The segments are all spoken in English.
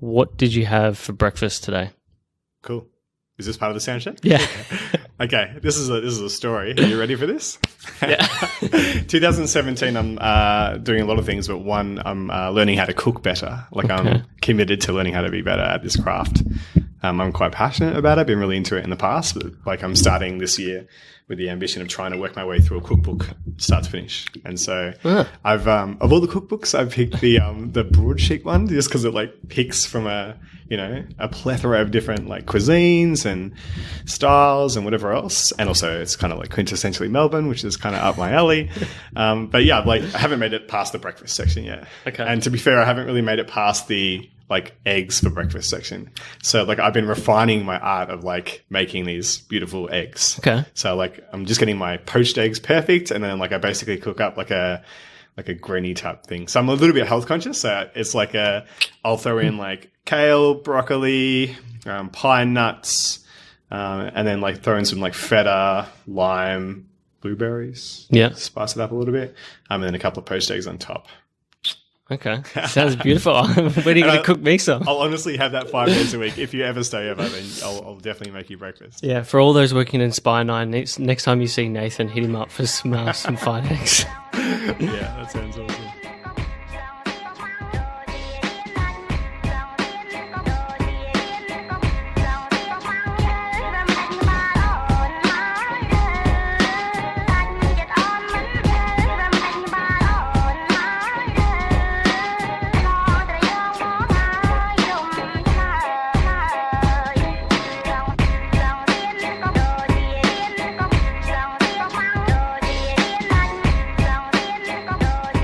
what did you have for breakfast today? Cool. Is this part of the sound check? Yeah. Okay. This is a story. Are you ready for this? Yeah. 2017, I'm doing a lot of things, but one, I'm learning how to cook better. Like I'm committed to learning how to be better at this craft. I'm quite passionate about it. I've been really into it in the past, but like I'm starting this year with the ambition of trying to work my way through a cookbook start to finish. And so I've, of all the cookbooks, I've picked the broadsheet one just because it like picks from a plethora of different like cuisines and styles and whatever else. And also it's kind of like quintessentially Melbourne, which is kind of up my alley. But yeah, like I haven't made it past the breakfast section yet. Okay. And to be fair, I haven't really made it past the like eggs for breakfast section. So like I've been refining my art of like making these beautiful eggs. Okay. So like I'm just getting my poached eggs perfect, and then like I basically cook up like a greeny type thing. So I'm a little bit health conscious. So it's like I'll throw in like kale, broccoli, pine nuts, and then like throw in some like feta, lime, blueberries. Yeah. Spice it up a little bit. And then a couple of poached eggs on top. Okay. Sounds beautiful. When are you going to cook me some? I'll honestly have that 5 days a week. If you ever stay over, then I'll definitely make you breakfast. Yeah, for all those working in Inspire 9, next time you see Nathan, hit him up for some fine eggs. Yeah, that sounds awesome.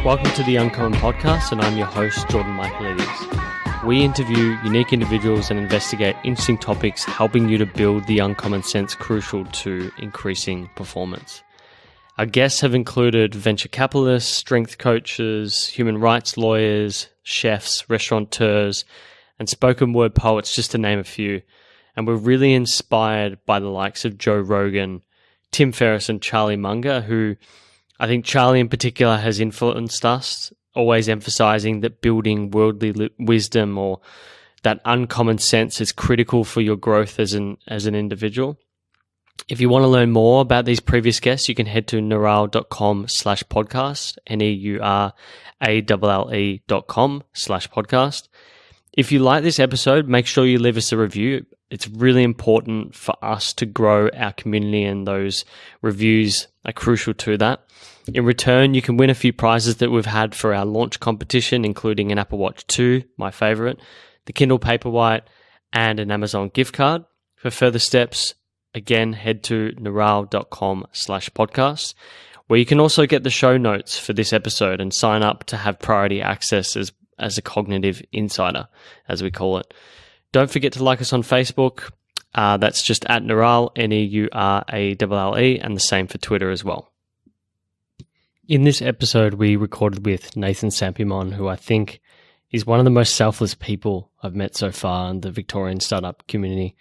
Welcome to the Uncommon Podcast, and I'm your host, Jordan Michaelides. We interview unique individuals and investigate interesting topics, helping you to build the uncommon sense crucial to increasing performance. Our guests have included venture capitalists, strength coaches, human rights lawyers, chefs, restaurateurs, and spoken word poets, just to name a few. And we're really inspired by the likes of Joe Rogan, Tim Ferriss, and Charlie Munger, who I think Charlie in particular has influenced us, always emphasizing that building worldly wisdom or that uncommon sense is critical for your growth as an individual. If you want to learn more about these previous guests, you can head to neuralle.com/podcast, neuralle.com/podcast. If you like this episode, make sure you leave us a review. It's really important for us to grow our community, and those reviews are crucial to that. In return, you can win a few prizes that we've had for our launch competition, including an Apple Watch 2, my favorite, the Kindle Paperwhite, and an Amazon gift card. For further steps, again, head to neuralle.com/podcast, where you can also get the show notes for this episode and sign up to have priority access as a cognitive insider, as we call it. Don't forget to like us on Facebook. That's just at Neuralle, Neuralle, and the same for Twitter as well. In this episode, we recorded with Nathan Sampimon, who I think is one of the most selfless people I've met so far in the Victorian startup community.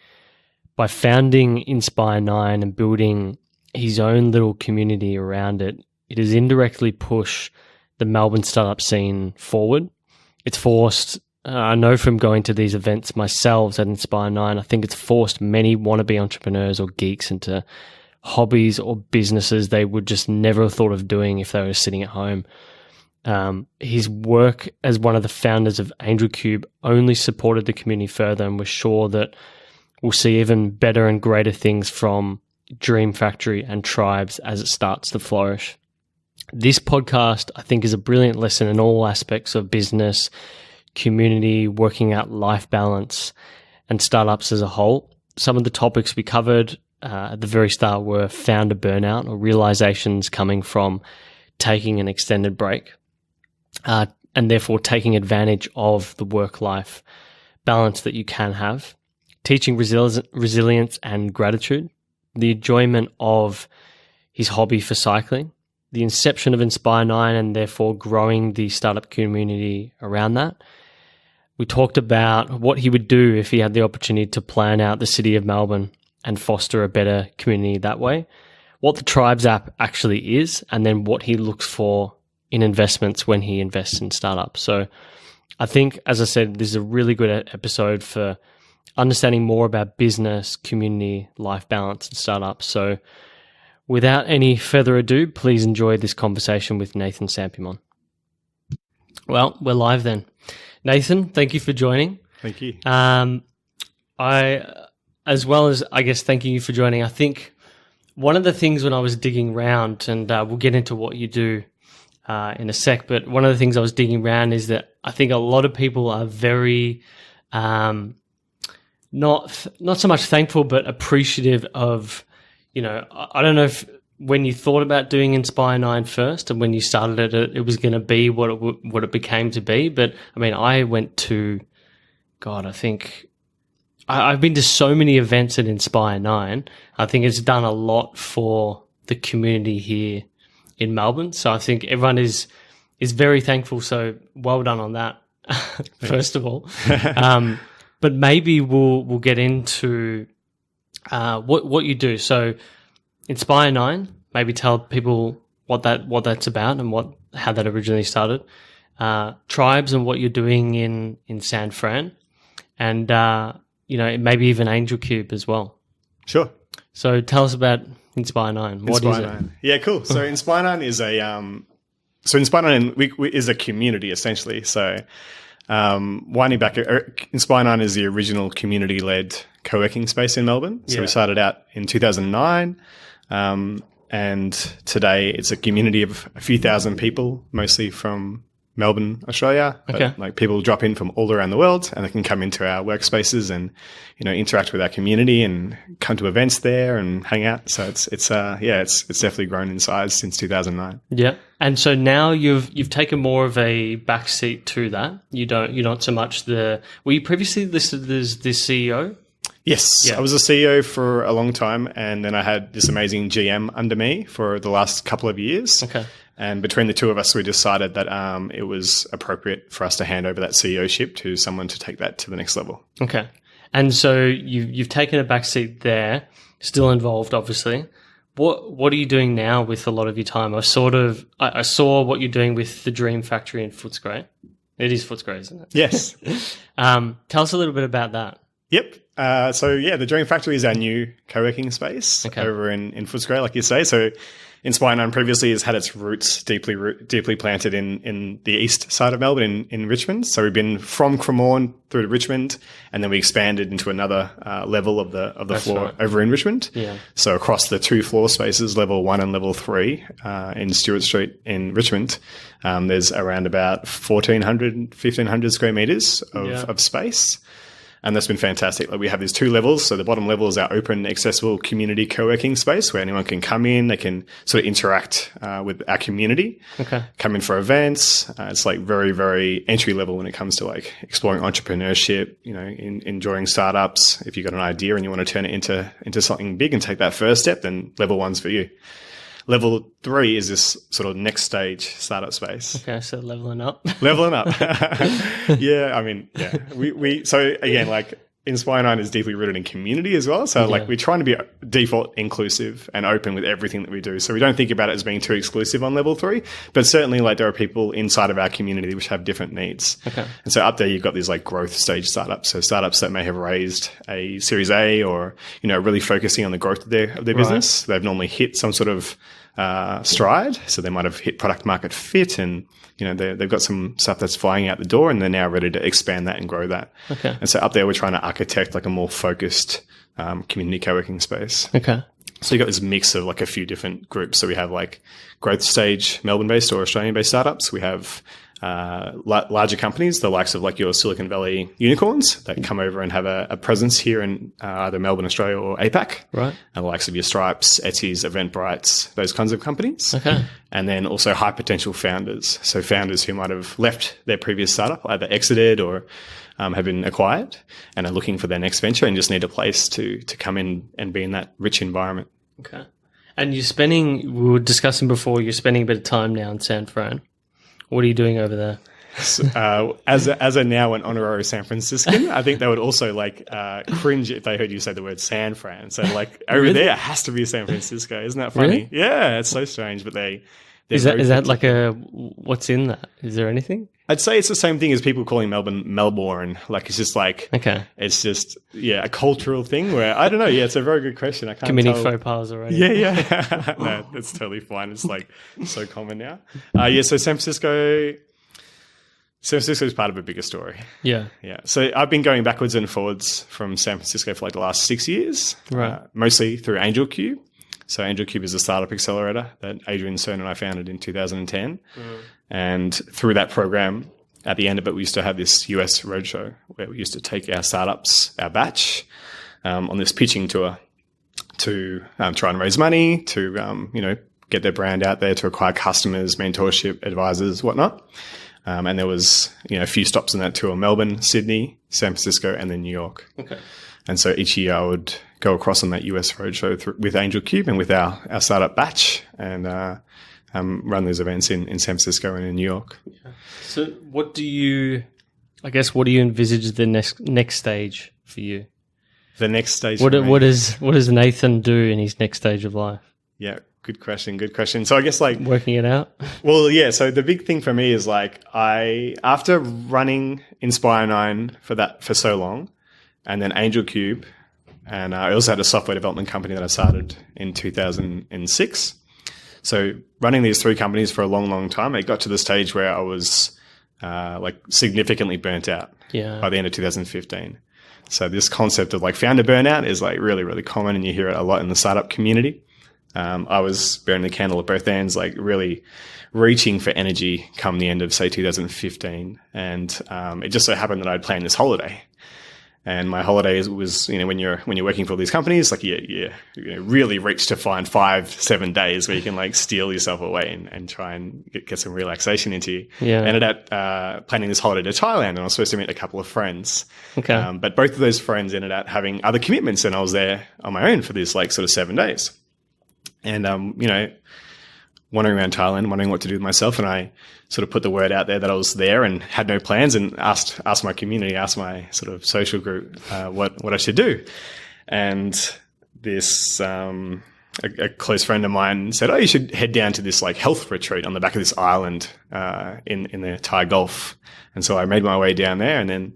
By founding Inspire 9 and building his own little community around it, it has indirectly pushed the Melbourne startup scene forward. It's forced, I know from going to these events myself at Inspire 9, I think it's forced many wannabe entrepreneurs or geeks into hobbies or businesses they would just never have thought of doing if they were sitting at home. His work as one of the founders of AngelCube only supported the community further, and was sure that we'll see even better and greater things from Dream Factory and Tribes as it starts to flourish. This podcast, I think, is a brilliant lesson in all aspects of business, community, working out life balance, and startups as a whole. Some of the topics we covered at the very start were founder burnout, or realizations coming from taking an extended break, and therefore taking advantage of the work-life balance that you can have, teaching resilience and gratitude, the enjoyment of his hobby for cycling, the inception of Inspire 9 and therefore growing the startup community around that. We talked about what he would do if he had the opportunity to plan out the city of Melbourne and foster a better community that way, what the Tribes app actually is, and then what he looks for in investments when he invests in startups. So I think, as I said, this is a really good episode for understanding more about business, community, life balance, and startups. So without any further ado, please enjoy this conversation with Nathan Sampimon. Well, we're live then. Nathan, thank you for joining. Thank you. As well as, I guess, thanking you for joining, I think one of the things when I was digging around, and we'll get into what you do in a sec, but one of the things I was digging around is that I think a lot of people are very not so much thankful, but appreciative of, I don't know if when you thought about doing Inspire 9 first and when you started it was going to be what it became to be. But I mean, I went to, I think I've been to so many events at Inspire 9. I think it's done a lot for the community here in Melbourne. So I think everyone is very thankful. So well done on that, first of all. But maybe we'll get into what you do. So Inspire 9, maybe tell people what that's about and how that originally started. Tribes and what you're doing in San Fran, and maybe even AngelCube as well. Sure. So tell us about Inspire 9. What is it? Yeah, cool. So Inspire 9 is Inspire 9 is a community essentially. So winding back, Inspire 9 is the original community-led co-working space in Melbourne. So we started out in 2009, and today it's a community of a few thousand people, mostly from Melbourne, Australia. Okay. But, people drop in from all around the world, and they can come into our workspaces and interact with our community and come to events there and hang out. So it's definitely grown in size since 2009. Yeah. And so now you've taken more of a backseat to that. You're not so much were you previously listed as the CEO? Yes, yeah. I was a CEO for a long time, and then I had this amazing GM under me for the last couple of years. Okay. And between the two of us, we decided that it was appropriate for us to hand over that CEOship to someone to take that to the next level. Okay. And so you've taken a backseat there, still involved, obviously. What are you doing now with a lot of your time? I saw what you're doing with the Dream Factory in Footscray. It is Footscray, isn't it? Yes. Tell us a little bit about that. Yep. The Dream Factory is our new co-working space over in Footscray, like you say. So Inspire 9 previously has had its roots deeply planted in the east side of Melbourne, in Richmond. So we've been from Cremorne through to Richmond, and then we expanded into another level of the floor over in Richmond. Yeah. So across the two floor spaces, level 1 and level 3 in Stewart Street in Richmond, there's around about 1,500 square meters of space. And that's been fantastic. Like, we have these two levels. So the bottom level is our open, accessible community co-working space where anyone can come in. They can sort of interact with our community. Okay. Come in for events. It's like very, very entry level when it comes to like exploring entrepreneurship, enjoying startups. If you've got an idea and you want to turn it into something big and take that first step, then level 1's for you. Level 3 is this sort of next stage startup space. Okay, so leveling up. Leveling up. So again, like Inspire 9 is deeply rooted in community as well. So we're trying to be default inclusive and open with everything that we do. So we don't think about it as being too exclusive on level 3, but certainly there are people inside of our community which have different needs. Okay. And so up there you've got these growth stage startups. So startups that may have raised a Series A or, really focusing on the growth of their business. They've normally hit some sort of stride. So they might have hit product market fit and, they've got some stuff that's flying out the door and they're now ready to expand that and grow that. Okay. And so up there, we're trying to architect a more focused community co-working space. Okay. So you got this mix of a few different groups. So we have growth stage Melbourne-based or Australian-based startups. We have larger companies, the likes of your Silicon Valley unicorns that come over and have a presence here in either Melbourne, Australia or APAC. Right. And the likes of your Stripes, Etsy's, Eventbrite's, those kinds of companies. Okay. And then also high potential founders. So founders who might have left their previous startup, either exited or have been acquired and are looking for their next venture and just need a place to come in and be in that rich environment. Okay. And we were discussing before, you're spending a bit of time now in San Fran. What are you doing over there? As a now an honorary San Franciscan, I think they would also cringe if they heard you say the word San Fran. So over really? there, it has to be San Francisco. Isn't that funny? Really? Yeah, it's so strange. But is that what's in that? Is there anything? I'd say it's the same thing as people calling Melbourne Melbourne. Like, it's just like, it's just, a cultural thing where, I don't know. Yeah, it's a very good question. I can't committing tell. faux pas already. Yeah. No, that's totally fine. It's like so common now. So San Francisco is part of a bigger story. Yeah. So I've been going backwards and forwards from San Francisco for like the last 6 years, mostly through AngelCube. So AngelCube is a startup accelerator that Adrian Cern and I founded in 2010. And through that program, at the end of it, we used to have this US roadshow where we used to take our startups, our batch, on this pitching tour to try and raise money, to get their brand out there, to acquire customers, mentorship, advisors, whatnot. And there was a few stops in that tour: Melbourne, Sydney, San Francisco, and then New York. Okay. And so each year I would go across on that US roadshow with AngelCube and with our startup batch, and run those events in San Francisco and in New York. Yeah. So what do you envisage the next stage for you? The next stage. What does Nathan do in his next stage of life? Yeah, good question. So I guess like working it out. Well, yeah. So the big thing for me is like after running Inspire 9 for so long, and then AngelCube, and I also had a software development company that I started in 2006. So running these 3 companies for a long, long time, it got to the stage where I was significantly burnt out by the end of 2015. So this concept of like founder burnout is like really, really common, and you hear it a lot in the startup community. I was burning the candle at both ends, like really reaching for energy come the end of, say, 2015. And it just so happened that I'd planned this holiday. And my holiday was, when you're working for these companies, like you really reach to find 5-7 days where you can like steal yourself away and try and get some relaxation into you. Yeah. I ended up planning this holiday to Thailand, and I was supposed to meet a couple of friends. Okay. But both of those friends ended up having other commitments, and I was there on my own for this like sort of 7 days. And wandering around Thailand, wondering what to do with myself, and I sort of put the word out there that I was there and had no plans, and asked my community, asked my sort of social group what I should do. And this a close friend of mine said, "Oh, you should head down to this like health retreat on the back of this island in the Thai Gulf." And so I made my way down there, and then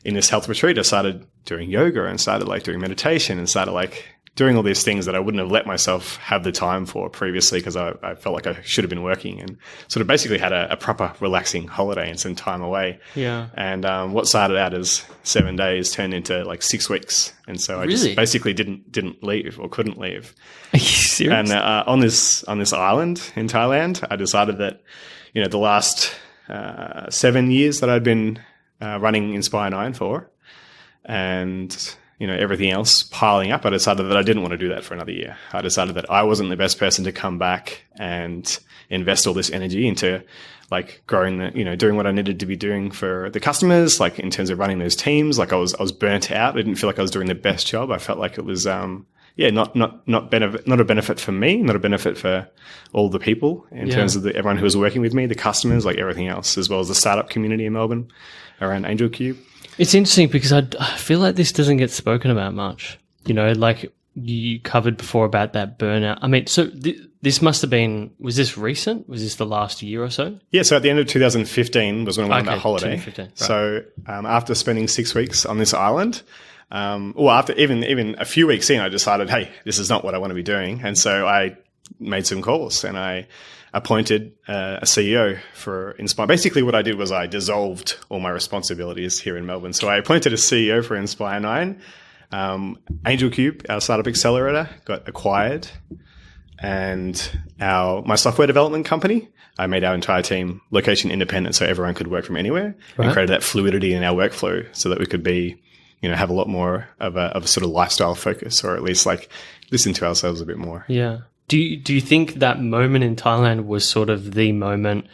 in this health retreat, I started doing yoga and started like doing meditation and started like doing all these things that I wouldn't have let myself have the time for previously, because I felt like I should have been working, and sort of basically had a proper relaxing holiday and some time away. Yeah. And what started out as 7 days turned into like 6 weeks. And so I just basically didn't leave, or couldn't leave. Are you serious? And on this island in Thailand, I decided that, the last 7 years that I'd been running Inspire 9 for, and everything else piling up, I decided that I didn't want to do that for another year. I decided that I wasn't the best person to come back and invest all this energy into like growing doing what I needed to be doing for the customers, like in terms of running those teams. Like I was burnt out. I didn't feel like I was doing the best job. I felt like it was, not a benefit for me, not a benefit for all the people in terms of everyone who was working with me, the customers, like everything else, as well as the startup community in Melbourne around AngelCube. It's interesting because I feel like this doesn't get spoken about much. Like you covered before about that burnout. I mean, so this must have been, was this recent? Was this the last year or so? Yeah, so at the end of 2015 was when I went on that holiday. 2015, right. So after spending 6 weeks on this island, after even a few weeks in, I decided, hey, this is not what I want to be doing. And so I made some calls, and I appointed a CEO for Inspire. Basically what I did was I dissolved all my responsibilities here in Melbourne. So I appointed a CEO for Inspire 9. AngelCube, our startup accelerator, got acquired, and my software development company, I made our entire team location independent so everyone could work from anywhere, and created that fluidity in our workflow so that we could be, have a lot more of a sort of lifestyle focus, or at least like listen to ourselves a bit more. Yeah. Do you think that moment in Thailand was sort of the moment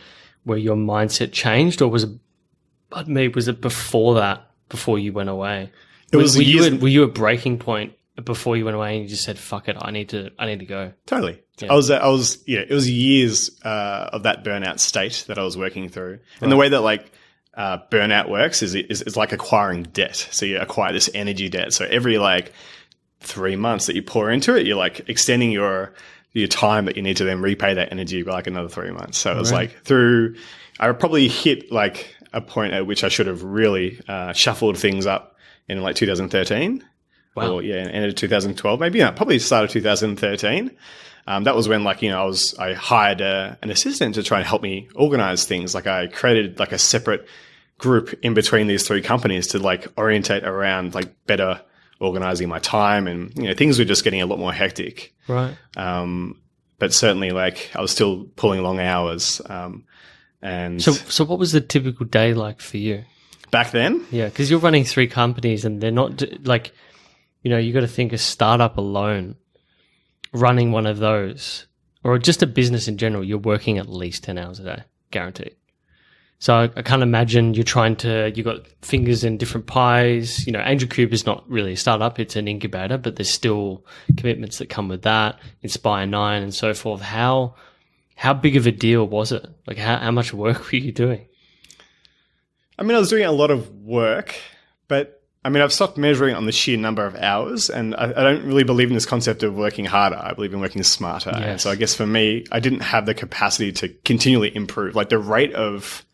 where your mindset changed, or was it before that, before you went away? Were you a breaking point before you went away and you just said, fuck it, I need to go? Totally. Yeah. It was years of that burnout state that I was working through. Right. And the way that like burnout works is like acquiring debt. So you acquire this energy debt. So every like 3 months that you pour into it, you're like extending your time that you need to then repay that energy by like another 3 months. So it was like I probably hit like a point at which I should have really shuffled things up in like 2013. Wow. Or end of 2012 maybe. Probably the start of 2013. That was when I hired an assistant to try and help me organize things. Like I created like a separate group in between these three companies to like orientate around like better organizing my time, and things were just getting a lot more hectic. Right. But certainly like I was still pulling long hours. And so what was the typical day like for you back then? Yeah, because you're running three companies, and they're not like, you got to think a startup alone, running one of those, or just a business in general, you're working at least 10 hours a day, guaranteed. So I can't imagine you've got fingers in different pies. AngelCube is not really a startup, it's an incubator, but there's still commitments that come with that, Inspire 9 and so forth. How big of a deal was it? Like how much work were you doing? I was doing a lot of work, but I've stopped measuring on the sheer number of hours, and I don't really believe in this concept of working harder. I believe in working smarter. Yes. And so I guess for me, I didn't have the capacity to continually improve. Like the rate of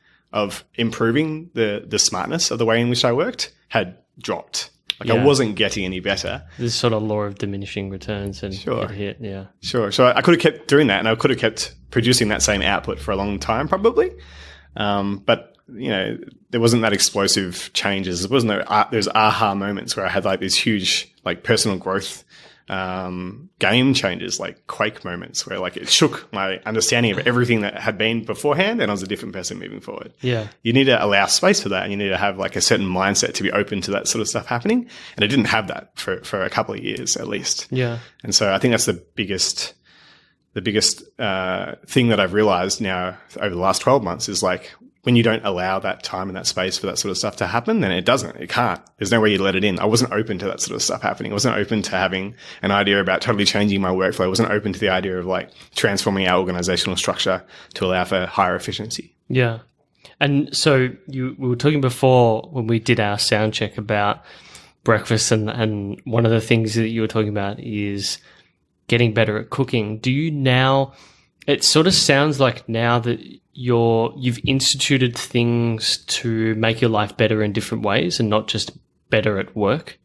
improving the smartness of the way in which I worked had dropped. Like I wasn't getting any better. This sort of law of diminishing returns and it hit, yeah. Sure. So I could have kept doing that, and I could have kept producing that same output for a long time probably. But there wasn't that explosive changes. There wasn't those aha moments where I had like these huge like personal growth game changes, like quake moments where like it shook my understanding of everything that had been beforehand, and I was a different person moving forward. Yeah. You need to allow space for that, and you need to have like a certain mindset to be open to that sort of stuff happening. And I didn't have that for a couple of years at least. Yeah. And so I think that's the biggest thing that I've realized now over the last 12 months is like, when you don't allow that time and that space for that sort of stuff to happen, then it can't. There's no way you let it in. I wasn't open to that sort of stuff happening. I wasn't open to having an idea about totally changing my workflow. I wasn't open to the idea of like transforming our organizational structure to allow for higher efficiency. Yeah. And so we were talking before when we did our sound check about breakfast, and one of the things that you were talking about is getting better at cooking. Do you now, it sort of sounds like now that you've instituted things to make your life better in different ways and not just better at work.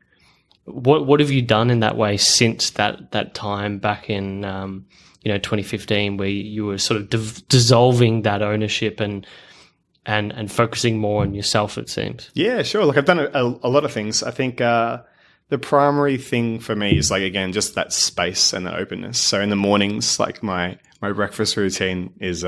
What have you done in that way since that time back in 2015, where you were sort of dissolving that ownership and focusing more on yourself, it seems? Yeah, sure. Look, I've done a lot of things. I think the primary thing for me is like, again, just that space and that openness. So in the mornings, like my breakfast routine is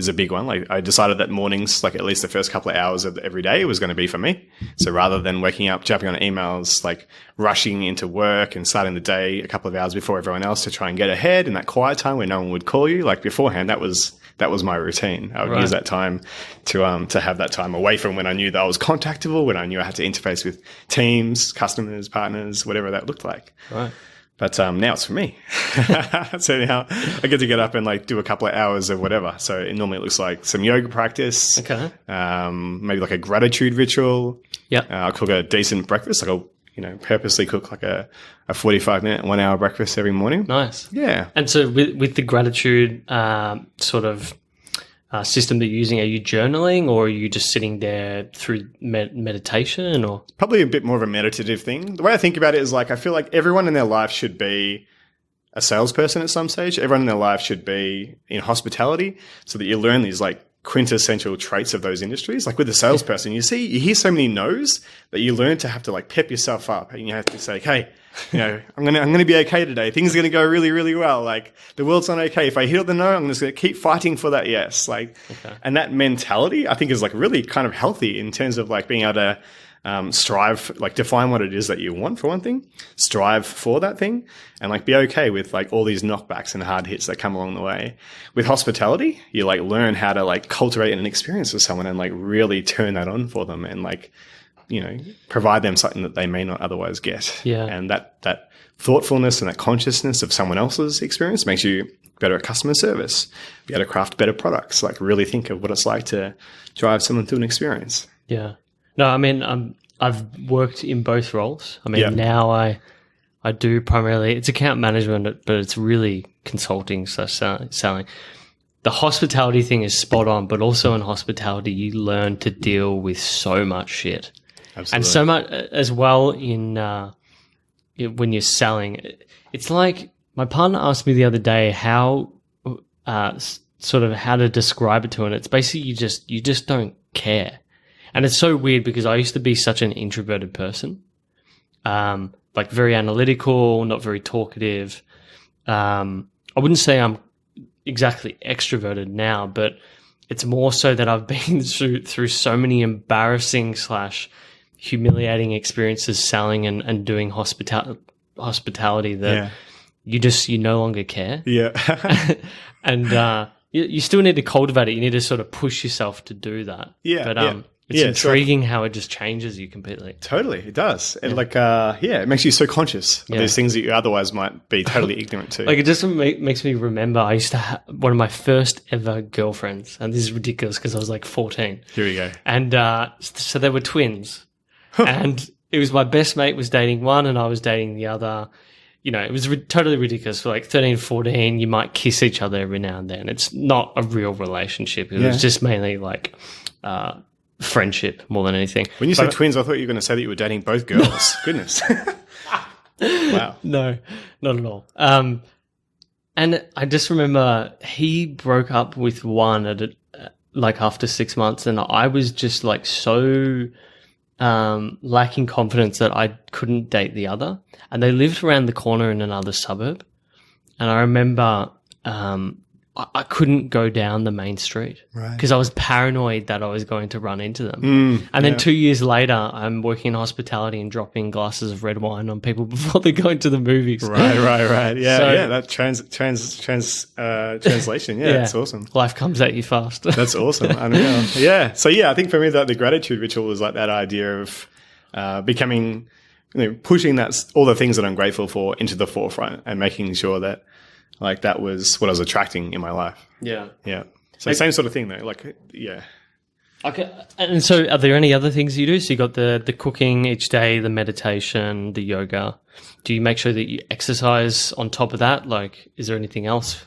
a big one. Like I decided that mornings, like at least the first couple of hours of every day was going to be for me. So rather than waking up, jumping on emails, like rushing into work and starting the day a couple of hours before everyone else to try and get ahead in that quiet time where no one would call you, like beforehand, that was my routine. I would use that time to have that time away from when I knew that I was contactable, when I knew I had to interface with teams, customers, partners, whatever that looked like. Right. But now it's for me. So now I get to get up and like do a couple of hours of whatever. So normally it looks like some yoga practice. Okay. Maybe like a gratitude ritual. Yeah. I'll cook a decent breakfast. Like I'll purposely cook like a 45-minute, 1 hour breakfast every morning. Nice. Yeah. And so with the gratitude sort of system that you're using, are you journaling, or are you just sitting there through meditation? Or probably a bit more of a meditative thing. The way I think about it is like I feel like everyone in their life should be a salesperson at some stage. Everyone in their life should be in hospitality, so that you learn these like quintessential traits of those industries. Like with a salesperson, you hear so many no's that you learn to have to like pep yourself up, and you have to say, hey, I'm gonna be okay today. Things are gonna go really, really well. Like the world's not okay. If I hear the no, I'm just gonna keep fighting for that yes. Like, and that mentality I think is like really kind of healthy in terms of like being able to strive, like define what it is that you want for one thing, strive for that thing, and like be okay with like all these knockbacks and hard hits that come along the way. With hospitality, you like learn how to like cultivate an experience with someone and like really turn that on for them, and like, provide them something that they may not otherwise get. Yeah. And that thoughtfulness and that consciousness of someone else's experience makes you better at customer service, be able to craft better products, like really think of what it's like to drive someone through an experience. Yeah. No, I mean, I've worked in both roles. I mean, now I do primarily, it's account management, but it's really consulting / selling. the hospitality thing is spot on, but also in hospitality, you learn to deal with so much shit. Absolutely. And so much as well in when you're selling. It's like my partner asked me the other day how sort of how to describe it to her, and it's basically you just don't care. And it's so weird because I used to be such an introverted person, like very analytical, not very talkative. I wouldn't say I'm exactly extroverted now, but it's more so that I've been through so many embarrassing / humiliating experiences selling and doing hospitality that you no longer care. Yeah. And you still need to cultivate it. You need to sort of push yourself to do that. Yeah. But it's intriguing how it just changes you completely. Totally, it does. And it makes you so conscious of these things that you otherwise might be totally ignorant to. Like it just makes me remember I used to have one of my first ever girlfriends, and this is ridiculous because I was like 14. Here we go. And so they were twins, and it was my best mate was dating one, and I was dating the other. You know, it was totally ridiculous. For like 13, 14, you might kiss each other every now and then. It's not a real relationship. It was just mainly like friendship more than anything. When you said twins, I thought you were going to say that you were dating both girls. Goodness. Wow. No, not at all. And I just remember he broke up with one like after 6 months, and I was just like so lacking confidence that I couldn't date the other. And they lived around the corner in another suburb. And I remember I couldn't go down the main street because I was paranoid that I was going to run into them. And then 2 years later, I'm working in hospitality and dropping glasses of red wine on people before they go into the movies. Right. Yeah, that translation. Yeah, that's awesome. Life comes at you fast. That's awesome. Unreal. Yeah. So I think for me that the gratitude ritual was like that idea of becoming, pushing all the things that I'm grateful for into the forefront and making sure that like that was what I was attracting in my life. Yeah. Yeah. So same sort of thing though. Like, yeah. Okay. And so are there any other things you do? So you got the cooking each day, the meditation, the yoga. Do you make sure that you exercise on top of that? Like, is there anything else?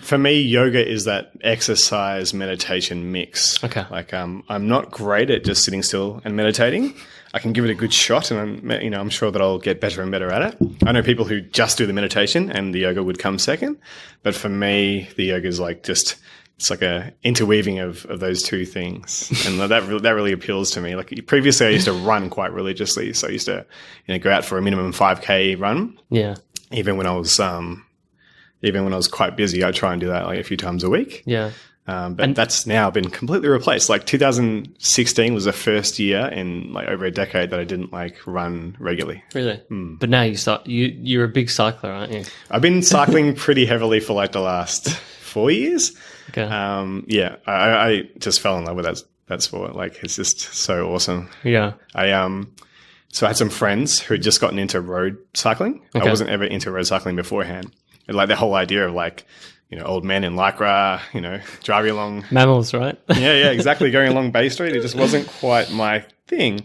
For me, yoga is that exercise meditation mix. Okay. Like, I'm not great at just sitting still and meditating. I can give it a good shot, and I'm sure that I'll get better and better at it. I know people who just do the meditation and the yoga would come second, but for me, the yoga is like it's like a interweaving of those two things, and that really appeals to me. Like previously, I used to run quite religiously, so I used to go out for a minimum 5K run. Yeah. Even when I was quite busy, I'd try and do that like a few times a week. Yeah. But that's now been completely replaced. Like 2016 was the first year in like over a decade that I didn't like run regularly. Really? But now you're a big cycler, aren't you? I've been cycling pretty heavily for like the last 4 years. Okay. I just fell in love with that sport. Like it's just so awesome. Yeah. So I had some friends who had just gotten into road cycling. Okay. I wasn't ever into road cycling beforehand. And like the whole idea of like, old men in lycra, driving along. Mammals, right? Yeah, exactly. Going along Bay Street. It just wasn't quite my thing.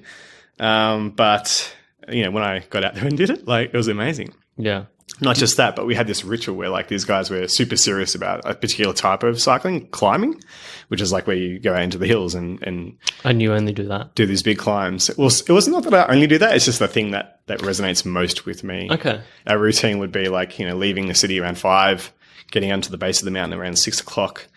But, when I got out there and did it, like, it was amazing. Yeah. Not just that, but we had this ritual where, like, these guys were super serious about a particular type of cycling, climbing, which is like where you go out into the hills and you only do that. Do these big climbs. It was not that I only do that. It's just the thing that resonates most with me. Okay. Our routine would be like, leaving the city around 5, getting onto the base of the mountain around 6 o'clock,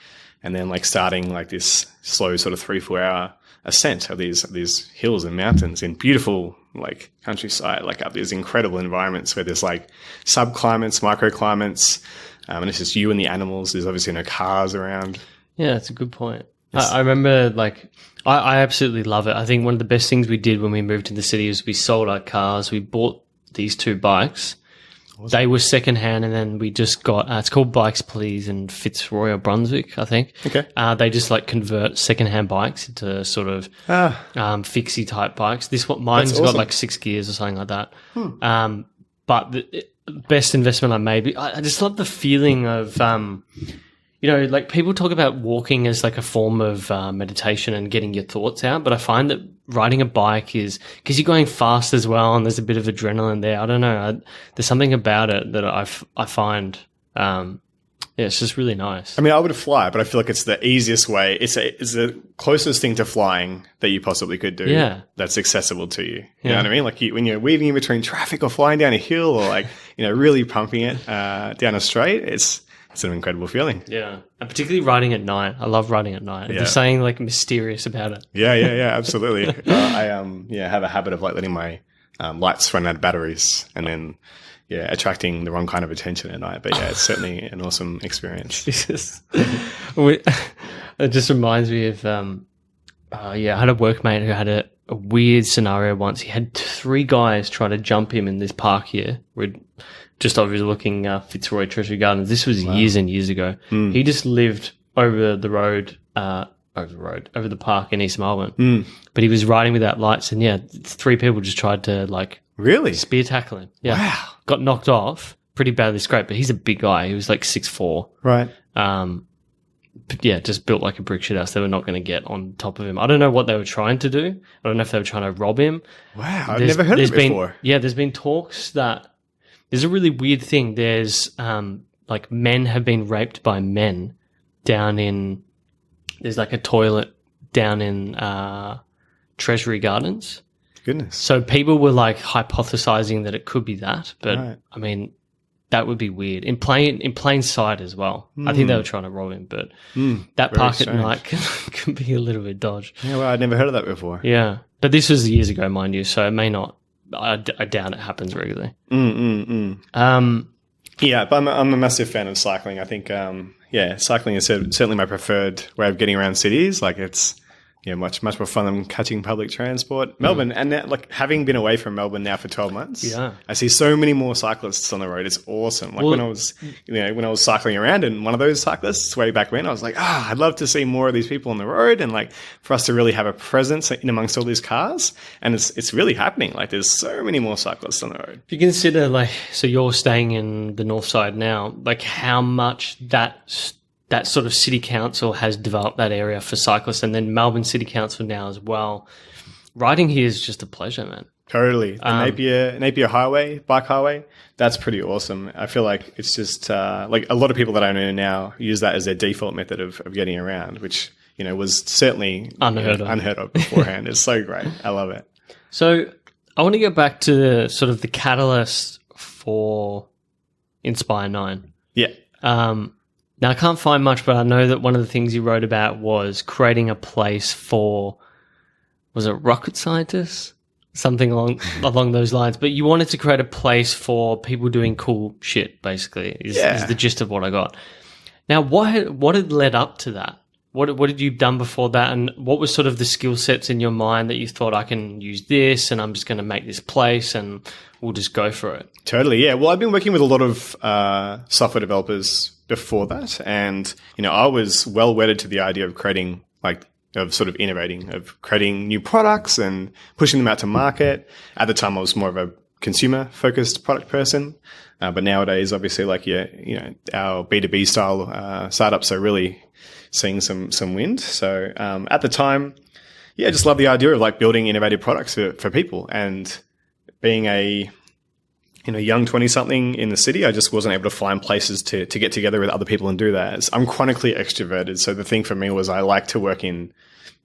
and then like starting like this slow sort of 3-4 hour ascent of these hills and mountains in beautiful like countryside, like up these incredible environments where there's like subclimates, microclimates, and it's just you and the animals. There's obviously no cars around. Yeah, that's a good point. I remember like I absolutely love it. I think one of the best things we did when we moved to the city was we sold our cars. We bought these 2 bikes. They were secondhand, and then we just got it's called Bikes Please in Fitzroy or Brunswick, I think. Okay. They just like convert secondhand bikes into sort of fixie type bikes. Mine's got like 6 gears or something like that. But the best investment I made. I just love the feeling of like people talk about walking as like a form of meditation and getting your thoughts out, but I find that riding a bike is because you're going fast as well, and there's a bit of adrenaline there. I don't know. There's something about it that I find Yeah, it's just really nice. I mean, I would fly, but I feel like it's the easiest way. It's the closest thing to flying that you possibly could do. Yeah. That's accessible to you. You know what I mean? Like when you're weaving in between traffic or flying down a hill or like, really pumping it down a straight, it's an incredible feeling. Yeah. And particularly riding at night. I love riding at night. There's something like mysterious about it. Yeah, absolutely. I have a habit of like letting my lights run out of batteries and then attracting the wrong kind of attention at night. But it's certainly an awesome experience. Jesus. It just reminds me of I had a workmate who had a weird scenario once. He had 3 guys try to jump him in this park here. We're just overlooking Fitzroy Treasury Gardens. This was years and years ago. He just lived over the road, over the park in East Melbourne. But he was riding without lights, and 3 people just tried to really spear tackle him. Yeah, wow, got knocked off, pretty badly scraped. But he's a big guy. He was like 6'4". Right. But just built like a brick shit house. They were not going to get on top of him. I don't know what they were trying to do. I don't know if they were trying to rob him. Wow, I've never heard of it before. There's been talks that there's a really weird thing. There's men have been raped by men down in. There's like a toilet down in Treasury Gardens. Goodness. So people were like hypothesizing that it could be that, but right. I mean, that would be weird in plain sight as well. I think they were trying to rob him, but that park strange. At night can be a little bit dodge. Yeah, well, I'd never heard of that before. Yeah, but this was years ago, mind you, so it may not. I doubt it happens regularly. Yeah, but I'm a massive fan of cycling. I think cycling is certainly my preferred way of getting around cities. Like it's much more fun than catching public transport. Melbourne, and now, having been away from Melbourne now for 12 months, I see so many more cyclists on the road. It's awesome. When I was cycling around, and one of those cyclists way back when, I was like, I'd love to see more of these people on the road, and for us to really have a presence in amongst all these cars. And it's really happening. There's so many more cyclists on the road. If you consider so you're staying in the north side now, how much that sort of city council has developed that area for cyclists, and then Melbourne City Council now as well. Riding here is just a pleasure, man. Totally. The Napier Highway, bike highway, that's pretty awesome. I feel like it's just a lot of people that I know now use that as their default method of getting around, which was certainly unheard of beforehand. It's so great. I love it. So I want to get back to sort of the catalyst for Inspire 9. Yeah. Now, I can't find much, but I know that one of the things you wrote about was creating a place for, was it rocket scientists? Something along those lines. But you wanted to create a place for people doing cool shit, basically, is the gist of what I got. Now, what had led up to that? What had you done before that? And what was sort of the skill sets in your mind that you thought, I can use this and I'm just going to make this place and we'll just go for it? Totally, yeah. Well, I've been working with a lot of software developers before that, and I was well wedded to the idea of creating innovating, of creating new products and pushing them out to market. At the time, I was more of a consumer focused product person, but nowadays, obviously, our B2B style startups are really seeing some wind. So at the time, I just love the idea of building innovative products for people, and being a young 20-something in the city, I just wasn't able to find places to get together with other people and do that. I'm chronically extroverted, so the thing for me was I like to work in,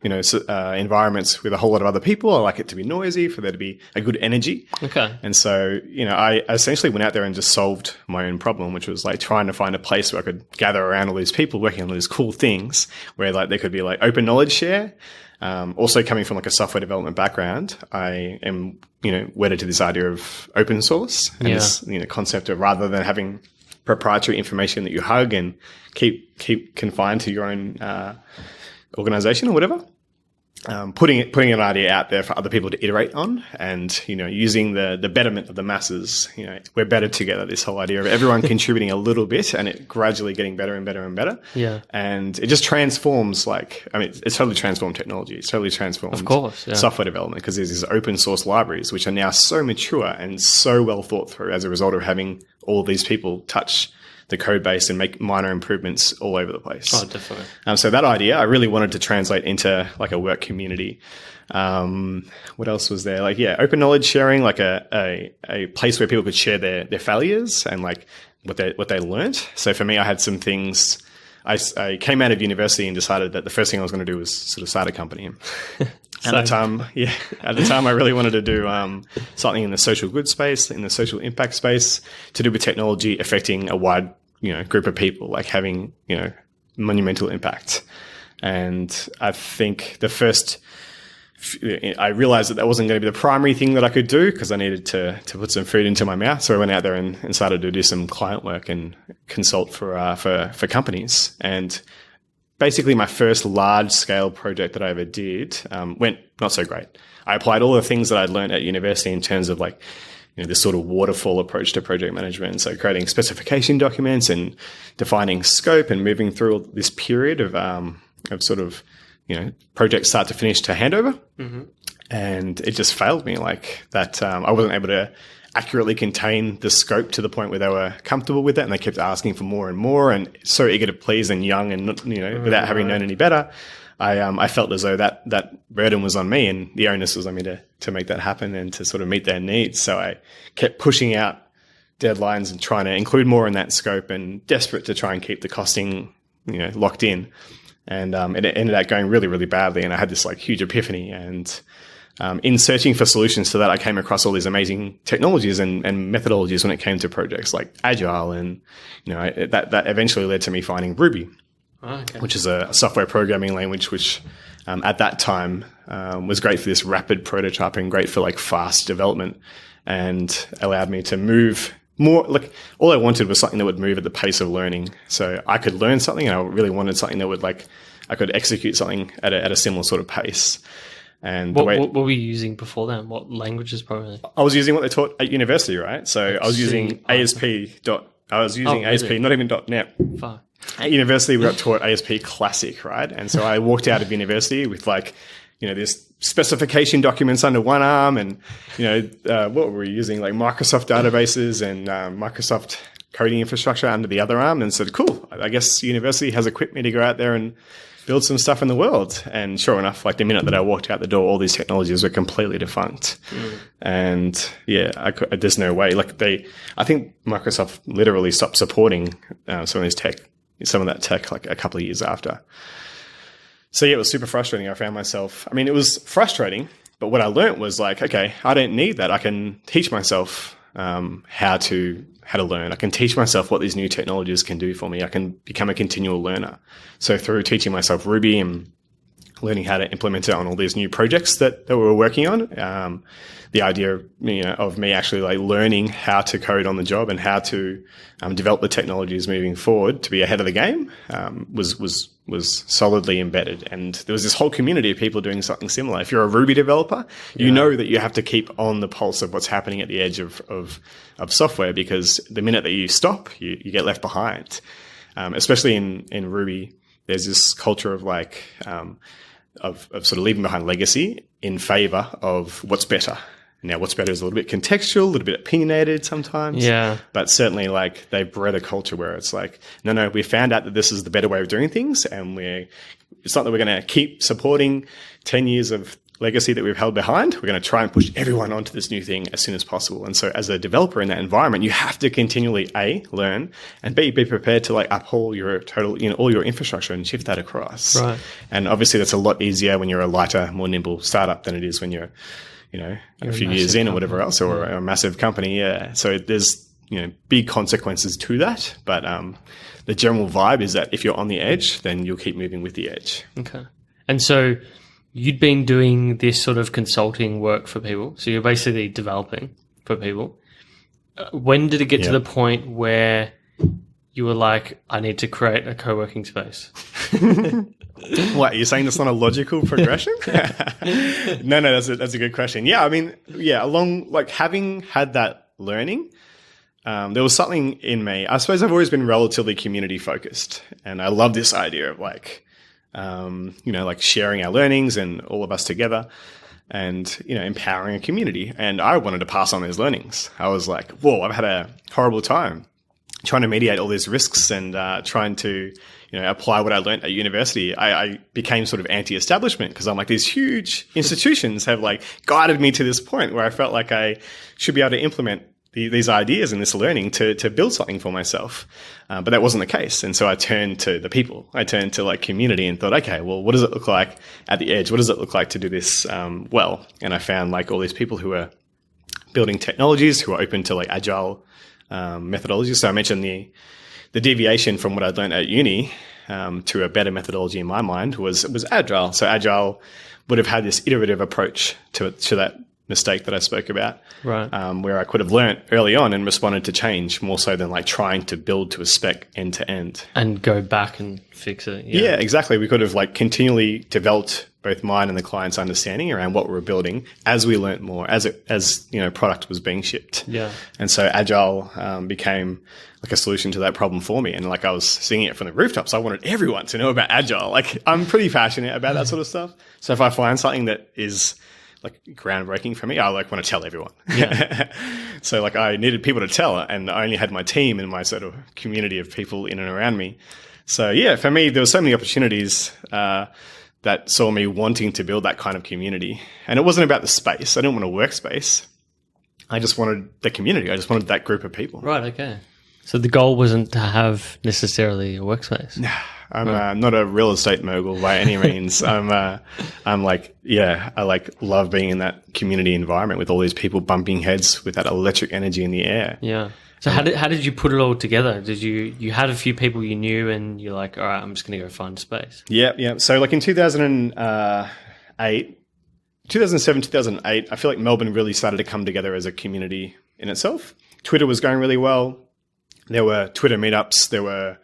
environments with a whole lot of other people. I like it to be noisy, for there to be a good energy. Okay. And so, I essentially went out there and just solved my own problem, which was trying to find a place where I could gather around all these people working on these cool things, where there could be open knowledge share. Also coming from a software development background, I am, wedded to this idea of open source and this, concept of, rather than having proprietary information that you hug and keep confined to your own, organization or whatever, putting an idea out there for other people to iterate on, and using the betterment of the masses. We're better together. This whole idea of everyone contributing a little bit and it gradually getting better and better and better. Yeah, and it just transforms. It's totally transformed technology. It's totally transformed, of course, software development, because there's these open source libraries which are now so mature and so well thought through as a result of having all these people touch the code base and make minor improvements all over the place. Oh, definitely. So that idea, I really wanted to translate into a work community. What else was there? Open knowledge sharing, a place where people could share their failures and what they learnt. So for me, I had some things. I came out of university and decided that the first thing I was going to do was sort of start a company. At the time, I really wanted to do something in the social good space, in the social impact space, to do with technology affecting a wide, group of people, like having, monumental impact. And I think I realized that wasn't going to be the primary thing that I could do, because I needed to put some food into my mouth. So I went out there and started to do some client work and consult for companies. And basically my first large scale project that I ever did went not so great. I applied all the things that I'd learned at university in terms of like, this sort of waterfall approach to project management. So creating specification documents and defining scope and moving through this period of sort of, project start to finish to handover. Mm-hmm. And it just failed me like that. I wasn't able to accurately contain the scope to the point where they were comfortable with it. And they kept asking for more and more, and so eager to please and young and, without having known any better. I felt as though that burden was on me, and the onus was on me to make that happen and to sort of meet their needs. So I kept pushing out deadlines and trying to include more in that scope, and desperate to try and keep the costing, locked in. And it ended up going really, really badly. And I had this like huge epiphany. And in searching for solutions to that, I came across all these amazing technologies and methodologies when it came to projects like Agile. And, that eventually led to me finding Ruby, which is a software programming language, which at that time was great for this rapid prototyping, great for like fast development, and allowed me to move more. Like, all I wanted was something that would move at the pace of learning. So I could learn something, and I really wanted something that would I could execute something at a similar sort of pace. And what were you using before then? What languages probably? I was using what they taught at university, right? So I was using ASP. ASP, not even .NET. Fuck. At university, we got taught ASP Classic, right? And so I walked out of university with this specification documents under one arm, and what were we using, like Microsoft databases and Microsoft coding infrastructure under the other arm, and said, cool, I guess university has equipped me to go out there and build some stuff in the world. And sure enough, like the minute that I walked out the door, all these technologies were completely defunct. And there's no way. I think Microsoft literally stopped supporting some of that tech like a couple of years after. So yeah, it was super frustrating. I found myself, it was frustrating, but what I learned was like, okay, I don't need that. I can teach myself how to learn. I can teach myself what these new technologies can do for me. I can become a continual learner. So through teaching myself Ruby and learning how to implement it on all these new projects that we were working on, the idea of me actually learning how to code on the job and how to develop the technologies moving forward to be ahead of the game was solidly embedded. And there was this whole community of people doing something similar. If you're a Ruby developer, you know that you have to keep on the pulse of what's happening at the edge of software, because the minute that you stop, you get left behind. Especially in Ruby, there's this culture of of sort of leaving behind legacy in favor of what's better. Now, what's better is a little bit contextual, a little bit opinionated sometimes. Yeah. But certainly, they've bred a culture where it's no, we found out that this is the better way of doing things, and it's not that we're going to keep supporting 10 years of legacy that we've held behind. We're going to try and push everyone onto this new thing as soon as possible. And so as a developer in that environment, you have to continually A, learn, and B, be prepared to uphold your total, all your infrastructure and shift that across. Right. And obviously that's a lot easier when you're a lighter, more nimble startup than it is when you're, a few years in or whatever else, or a massive company. Yeah. So there's, big consequences to that. But the general vibe is that if you're on the edge, then you'll keep moving with the edge. Okay. And so you'd been doing this sort of consulting work for people. So you're basically developing for people. When did it get to the point where you were like, I need to create a co-working space? What, you're saying that's not a logical progression? No, that's a good question. Yeah, along having had that learning, there was something in me. I suppose I've always been relatively community focused, and I love this idea of sharing our learnings and all of us together, and empowering a community. And I wanted to pass on those learnings. I was like, whoa, I've had a horrible time trying to mediate all these risks and trying to apply what I learned at university. I became sort of anti-establishment, because I'm like, these huge institutions have guided me to this point where I felt like I should be able to implement these ideas and this learning to build something for myself. But that wasn't the case. And so I turned to the people. I turned to like community and thought, okay, well, what does it look like at the edge? What does it look like to do this well? And I found like all these people who are building technologies, who are open to like agile methodologies. So I mentioned the deviation from what I'd learned at uni to a better methodology in my mind was agile. So agile would have had this iterative approach to that mistake that I spoke about, right? Where I could have learnt early on and responded to change more so than like trying to build to a spec end to end and go back and fix it. Yeah, exactly. We could have like continually developed both mine and the client's understanding around what we were building as we learnt more, as product was being shipped. Yeah, and so agile became like a solution to that problem for me. And like I was singing it from the rooftops. I wanted everyone to know about agile. Like I'm pretty passionate about that sort of stuff. So if I find something that is like groundbreaking for me, I like want to tell everyone. Yeah. So like I needed people to tell, and I only had my team and my sort of community of people in and around me. So yeah, for me, there were so many opportunities that saw me wanting to build that kind of community. And it wasn't about the space. I didn't want a workspace. I just wanted the community. I just wanted that group of people. Right. Okay. So the goal wasn't to have necessarily a workspace. I'm not a real estate mogul by any means. I'm like, yeah, I like love being in that community environment with all these people bumping heads with that electric energy in the air. Yeah. So how did you put it all together? Did you had a few people you knew and you're like, all right, I'm just going to go find space? Yeah. So like in 2007, 2008, I feel like Melbourne really started to come together as a community in itself. Twitter was going really well. There were Twitter meetups. There were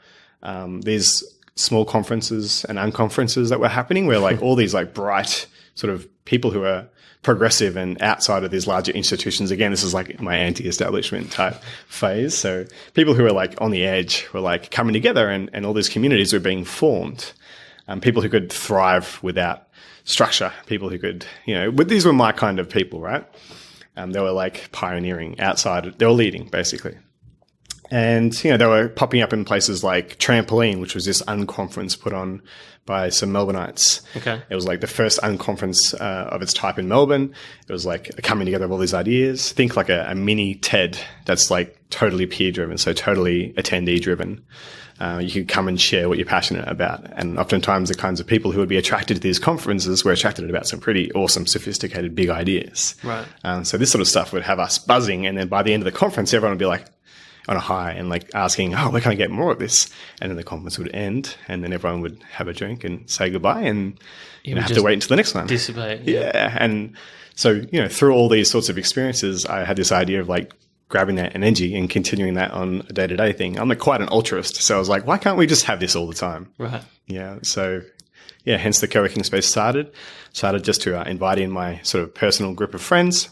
these small conferences and unconferences that were happening where like all these like bright sort of people who are progressive and outside of these larger institutions. Again, this is like my anti-establishment type phase. So people who are like on the edge were like coming together and all these communities were being formed. People who could thrive without structure, people who could, but these were my kind of people, right? They were like pioneering outside. They were leading basically. And, they were popping up in places like Trampoline, which was this unconference put on by some Melbourneites. Okay. It was like the first unconference of its type in Melbourne. It was like a coming together of all these ideas. Think like a mini TED that's like totally peer-driven, so totally attendee-driven. You could come and share what you're passionate about. And oftentimes the kinds of people who would be attracted to these conferences were attracted about some pretty awesome, sophisticated, big ideas. Right. So this sort of stuff would have us buzzing. And then by the end of the conference, everyone would be like, on a high and like asking, where can I get more of this? And then the conference would end and then everyone would have a drink and say goodbye and have to wait until the next one. Dissipate. Yeah. And so, through all these sorts of experiences, I had this idea of like grabbing that energy and continuing that on a day-to-day thing. I'm like quite an altruist. So I was like, why can't we just have this all the time? Right. Yeah. So yeah, hence the co-working space started just to invite in my sort of personal group of friends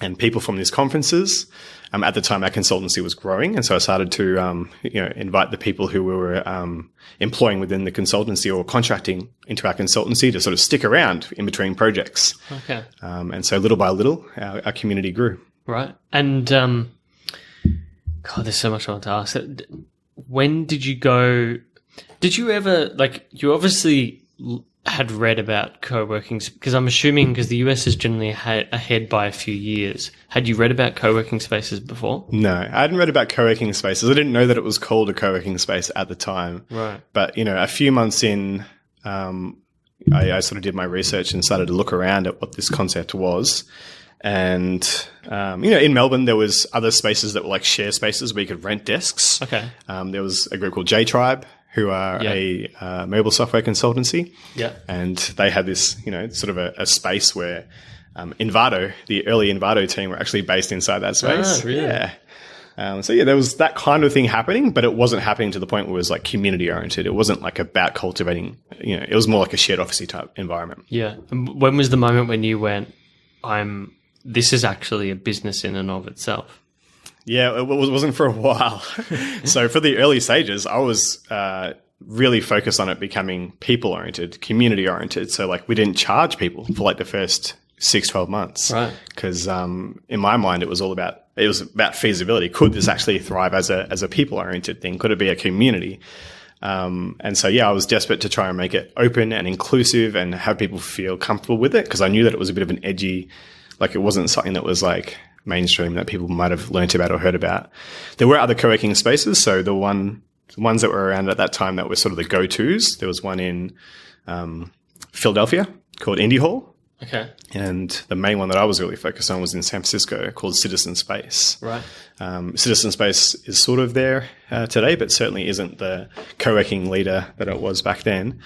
and people from these conferences. At the time, our consultancy was growing, and so I started to, invite the people who we were employing within the consultancy or contracting into our consultancy to sort of stick around in between projects. Okay. And so little by little, our community grew. Right. And, God, there's so much I want to ask. When did you go? Did you ever, you obviously had read about co-working, because I'm assuming because the US is generally ahead by a few years. Had you read about co-working spaces before? No, I hadn't read about co-working spaces. I didn't know that it was called a co-working space at the time. Right. But, a few months in, I sort of did my research and started to look around at what this concept was. And, in Melbourne, there was other spaces that were like share spaces where you could rent desks. Okay. There was a group called J-Tribe, who are a mobile software consultancy. Yeah. And they had this, sort of a space where Envato, the early Envato team, were actually based inside that space. Oh, really? Yeah. There was that kind of thing happening, but it wasn't happening to the point where it was like community oriented. It wasn't like about cultivating, it was more like a shared officey type environment. Yeah. And when was the moment when you went, this is actually a business in and of itself? Yeah, it wasn't for a while. So for the early stages, I was really focused on it becoming people-oriented, community-oriented. So like we didn't charge people for like the first 6-12 months. Right. Because in my mind, it was about feasibility. Could this actually thrive as a people-oriented thing? Could it be a community? And so, I was desperate to try and make it open and inclusive and have people feel comfortable with it because I knew that it was a bit of an edgy, like it wasn't something that was like mainstream that people might have learnt about or heard about. There were other co-working spaces. So the ones that were around at that time that were sort of the go-tos, there was one in Philadelphia called Indie Hall. Okay. And the main one that I was really focused on was in San Francisco called Citizen Space. Right. Citizen Space is sort of there today, but certainly isn't the co-working leader that it was back then.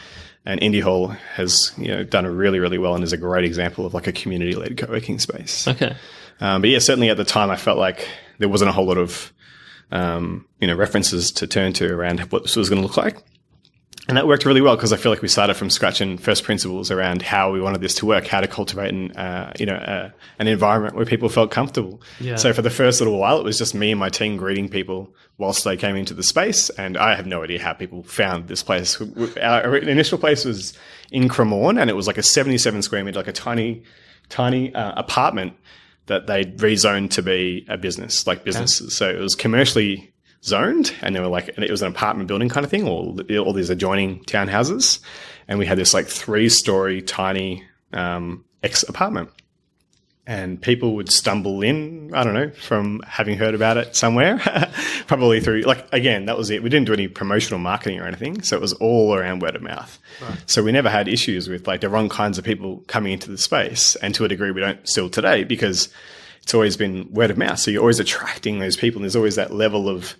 And Indie Hall has done really, really well and is a great example of like a community-led co-working space. Okay. But yeah, certainly at the time I felt like there wasn't a whole lot of references to turn to around what this was going to look like. And that worked really well because I feel like we started from scratch and first principles around how we wanted this to work, how to cultivate an environment where people felt comfortable. Yeah. So for the first little while, it was just me and my team greeting people whilst they came into the space. And I have no idea how people found this place. Our initial place was in Cremorne, and it was like a 77 square meter, like a tiny apartment that they'd rezoned to be a business, like businesses. Okay. So it was commercially zoned, and it was an apartment building kind of thing, all these adjoining townhouses, and we had this like 3-story tiny apartment, and people would stumble in, I don't know, from having heard about it somewhere, probably through again, that was it. We didn't do any promotional marketing or anything, so it was all around word of mouth. Right. So we never had issues with like the wrong kinds of people coming into the space, and to a degree we don't still today because it's always been word of mouth. So you're always attracting those people. And there's always that level of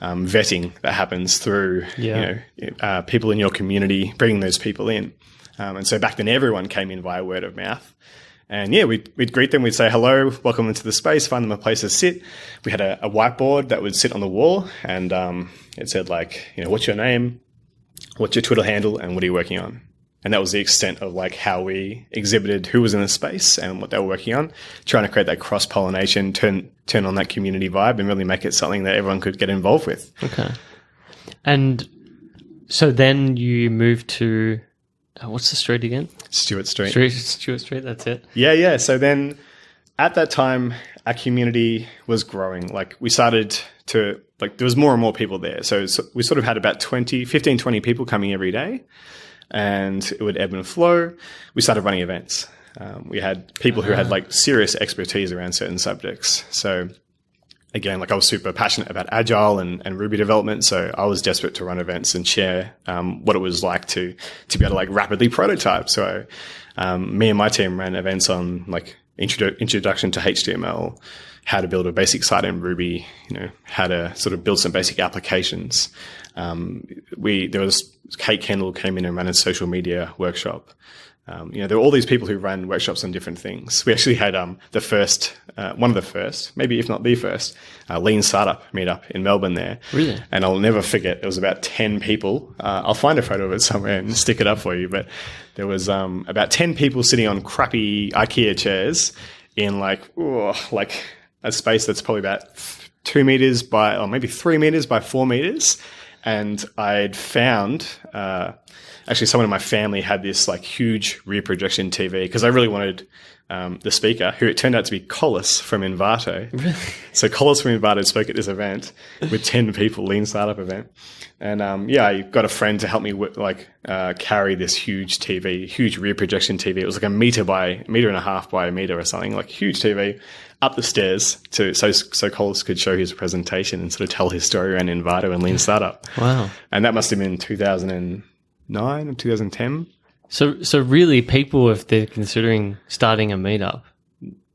vetting that happens through, people in your community, bringing those people in. And so back then everyone came in via word of mouth. And yeah, we'd greet them. We'd say, hello, welcome into the space, find them a place to sit. We had a whiteboard that would sit on the wall, and it said like, what's your name? What's your Twitter handle? And what are you working on? And that was the extent of like how we exhibited who was in the space and what they were working on, trying to create that cross-pollination, turn on that community vibe and really make it something that everyone could get involved with. Okay. And so then you moved to, what's the street again? Stewart Street. Stewart Street, that's it. Yeah. So then at that time, our community was growing. Like we started to, there was more and more people there. So we sort of had about 20 people coming every day. And it would ebb and flow. We started running events. We had people who had like serious expertise around certain subjects. So again, like I was super passionate about Agile and Ruby development. So I was desperate to run events and share what it was like to be able to like rapidly prototype. So me and my team ran events on like introduction to HTML, how to build a basic site in Ruby, how to sort of build some basic applications. There was Kate Kendall came in and ran a social media workshop. There were all these people who ran workshops on different things. We actually had one of the first, maybe if not the first, Lean Startup meetup in Melbourne there. Really? And I'll never forget, there was about 10 people. I'll find a photo of it somewhere and stick it up for you. But there was about 10 people sitting on crappy IKEA chairs in like a space that's probably about 2 meters by, or maybe 3 meters by 4 meters. And I'd found, actually someone in my family had this like huge rear projection TV because I really wanted the speaker, who it turned out to be Collis from Envato. Really? So Collis from Envato spoke at this event with 10 people, Lean Startup event. And I got a friend to help me carry this huge TV, huge rear projection TV. It was like a meter and a half by a meter or something, like huge TV, up the stairs so Collis could show his presentation and sort of tell his story around Envato and Lean Startup. Wow. And that must have been 2009 or 2010. So really, people, if they're considering starting a meetup,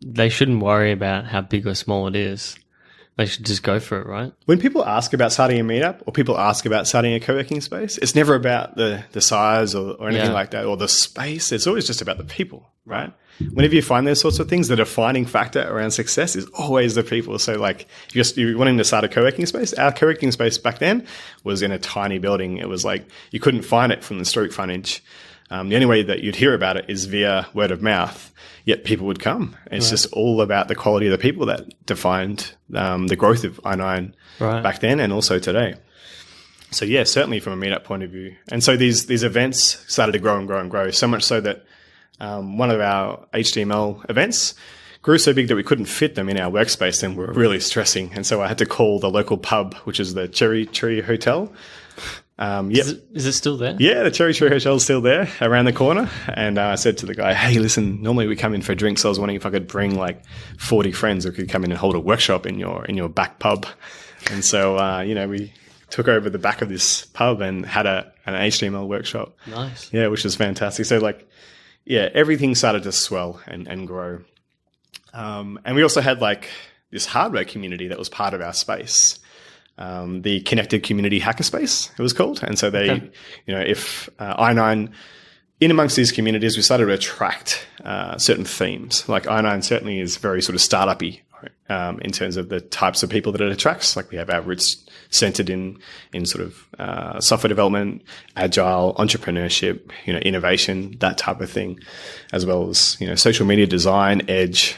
they shouldn't worry about how big or small it is. They should just go for it, right? When people ask about starting a meetup or people ask about starting a co-working space, it's never about the size or anything like that or the space. It's always just about the people, right? Whenever you find those sorts of things, the defining factor around success is always the people. So like you're wanting to start a co-working space. Our co-working space back then was in a tiny building. It was like you couldn't find it from the street frontage. The only way that you'd hear about it is via word of mouth, yet people would come. It's just all about the quality of the people that defined the growth of i9 back then and also today. So yeah, certainly from a meetup point of view. And so these events started to grow and grow and grow, so much so that one of our HTML events grew so big that we couldn't fit them in our workspace and we were really stressing. And so I had to call the local pub, which is the Cherry Tree Hotel. Yep. Is it still there? Yeah, the Cherry Tree Hotel's still there around the corner. And I said to the guy, hey, listen, normally we come in for drinks. So I was wondering if I could bring like 40 friends who could come in and hold a workshop in your back pub. And so, we took over the back of this pub and had an HTML workshop. Nice. Yeah, which was fantastic. So everything started to swell and grow. And we also had like this hardware community that was part of our space. The Connected Community Hackerspace, it was called. And so if i9, in amongst these communities, we started to attract certain themes. Like i9 certainly is very sort of startup-y in terms of the types of people that it attracts. Like we have our roots centered in sort of software development, agile, entrepreneurship, innovation, that type of thing, as well as, social media design, edge,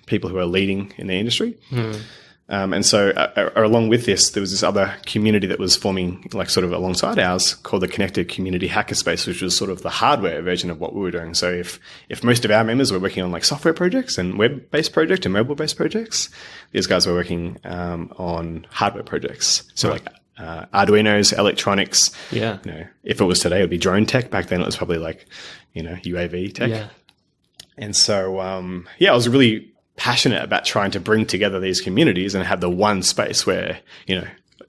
people who are leading in the industry. And so along with this, there was this other community that was forming like sort of alongside ours called the Connected Community Hackerspace, which was sort of the hardware version of what we were doing. So if most of our members were working on like software projects and web-based projects and mobile-based projects, these guys were working on hardware projects. So like Arduinos, electronics. Yeah. If it was today, it would be drone tech. Back then it was probably like, UAV tech. Yeah. And so, I was really passionate about trying to bring together these communities and have the one space where,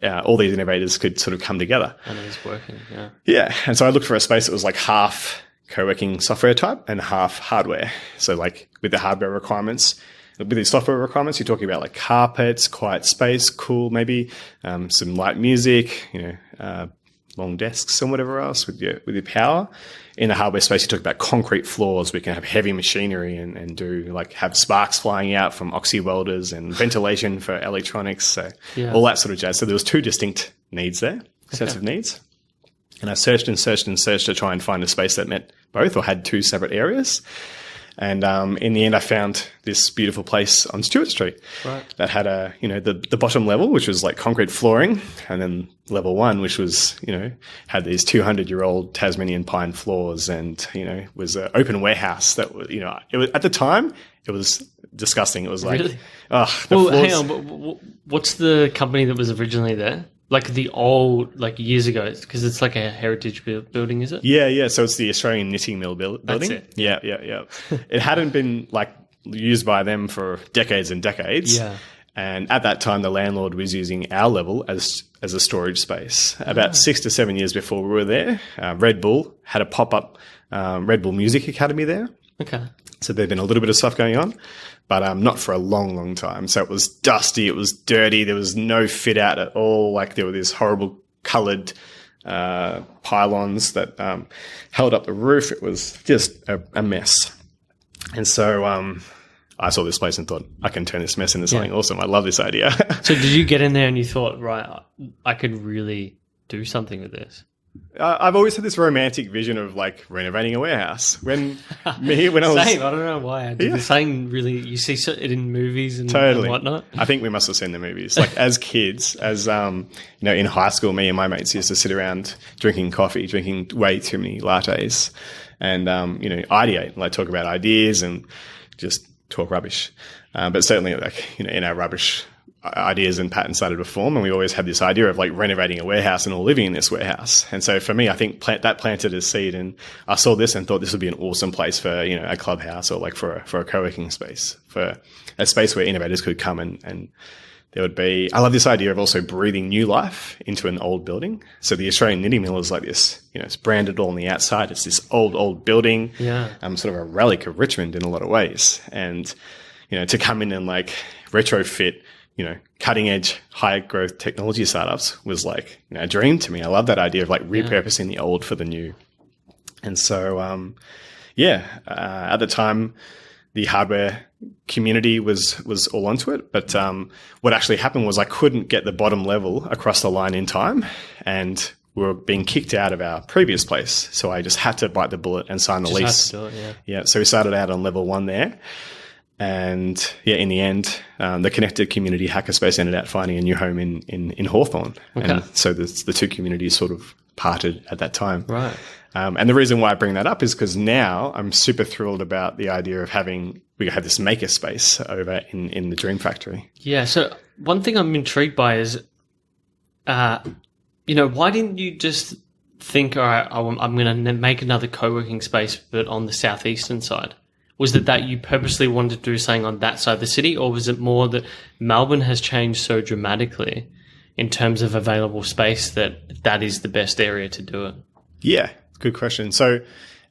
all these innovators could sort of come together. And it's working, yeah. Yeah. And so I looked for a space that was like half co-working software type and half hardware. So like with the hardware requirements, with the software requirements, you're talking about like carpets, quiet space, cool, maybe some light music, long desks and whatever else with your power. In the hardware space, you talk about concrete floors. We can have heavy machinery and do like have sparks flying out from oxy welders and ventilation for electronics. So all that sort of jazz. So there was two distinct needs there, sets of needs. And I searched and searched and searched to try and find a space that met both or had two separate areas. And in the end, I found this beautiful place on Stewart Street that had the bottom level, which was like concrete flooring, and then level one, which was, had these 200-year-old Tasmanian pine floors, and, was an open warehouse that was, it was, at the time, it was disgusting. It was like, really? Floors. Hang on. What's the company that was originally there? Like the old, like years ago, because it's like a heritage building, is it? Yeah. So it's the Australian Knitting Mill building. That's it. Yeah. It hadn't been like used by them for decades and decades. Yeah. And at that time, the landlord was using our level as a storage space. About 6 to 7 years before we were there, Red Bull had a pop-up Red Bull Music Academy there. Okay. So there'd been a little bit of stuff going on, but not for a long, long time. So it was dusty, it was dirty, there was no fit out at all. Like there were these horrible coloured pylons that held up the roof. It was just a mess. And so I saw this place and thought, I can turn this mess into something awesome. I love this idea. So did you get in there and you thought, right, I could really do something with this? I've always had this romantic vision of like renovating a warehouse. When I was same, I don't know why I did the same. Really, you see it in movies and, totally. and whatnot. I think we must have seen the movies. Like as kids, in high school, me and my mates used to sit around drinking coffee, drinking way too many lattes, and ideate, like talk about ideas and just talk rubbish. But certainly, like in our rubbish, ideas and patterns started to form, and we always had this idea of like renovating a warehouse and all living in this warehouse. And so for me, I think that planted a seed, and I saw this and thought this would be an awesome place for a clubhouse or like for a co-working space, for a space where innovators could come and there would be. I love this idea of also breathing new life into an old building. So the Australian Knitting Mill is like this, it's branded all on the outside. It's this old building, sort of a relic of Richmond in a lot of ways, and to come in and like retrofit cutting edge, high growth technology startups was like, a dream to me. I love that idea of like repurposing the old for the new. And so, at the time, the hardware community was all onto it. But what actually happened was I couldn't get the bottom level across the line in time, and we were being kicked out of our previous place. So I just had to bite the bullet and sign the lease. Had to do it, So we started out on level one there. And in the end, the Connected Community Hackerspace ended up finding a new home in Hawthorne. Okay. And so the two communities sort of parted at that time. Right. And the reason why I bring that up is because now I'm super thrilled about the idea of we have this maker space over in the Dream Factory. Yeah. So one thing I'm intrigued by is why didn't you just think, all right, I'm going to make another co-working space, but on the southeastern side? Was it that you purposely wanted to do something on that side of the city, or was it more that Melbourne has changed so dramatically in terms of available space that is the best area to do it? Yeah, good question. So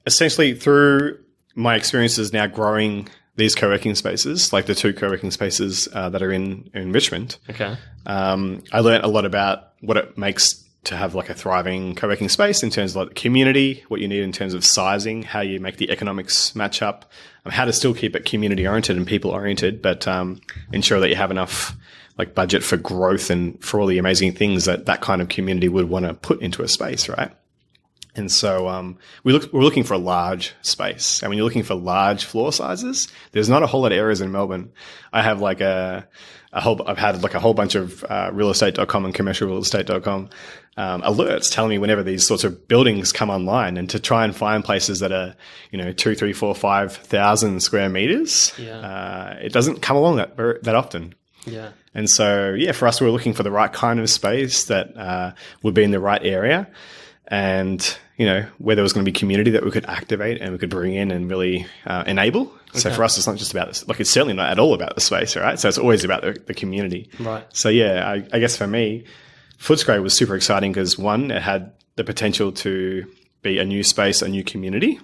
essentially through my experiences now growing these co-working spaces, like the 2 co-working spaces that are in Richmond, okay, I learned a lot about what it makes to have like a thriving co-working space in terms of like the community, what you need in terms of sizing, how you make the economics match up, how to still keep it community oriented and people oriented, but ensure that you have enough like budget for growth and for all the amazing things that kind of community would want to put into a space, right? And so we're looking for a large space. And when you're looking for large floor sizes, there's not a whole lot of areas in Melbourne. I have like I've had like a whole bunch of realestate.com and commercialrealestate.com alerts telling me whenever these sorts of buildings come online, and to try and find places that are 2, 3, 4, 5,000 square meters. Yeah. It doesn't come along that often. Yeah. And so for us, we're looking for the right kind of space that would be in the right area, and where there was going to be community that we could activate and we could bring in and really enable. Okay. So for us, it's not just about this, like it's certainly not at all about the space, right? So it's always about the community. Right. So I guess for me, Footscray was super exciting because one, it had the potential to be a new space, a new community.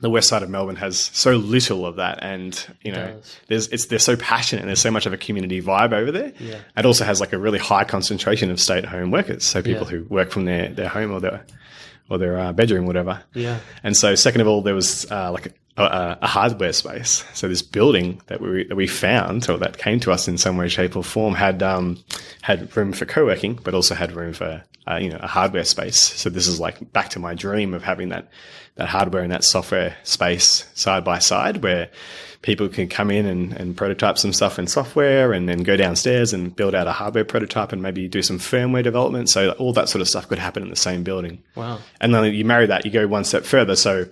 The west side of Melbourne has so little of that, and they're so passionate and there's so much of a community vibe over there. Yeah. It also has like a really high concentration of stay-at-home workers, so people who work from their home or their bedroom, whatever. Yeah. And so, second of all, there was like a hardware space. So this building that we found, or that came to us in some way, shape, or form, had room for co-working, but also had room for a hardware space. So this is like back to my dream of having that hardware and that software space side by side, where people can come in and prototype some stuff in software, and then go downstairs and build out a hardware prototype and maybe do some firmware development. So all that sort of stuff could happen in the same building. Wow. And then you marry that, you go one step further. So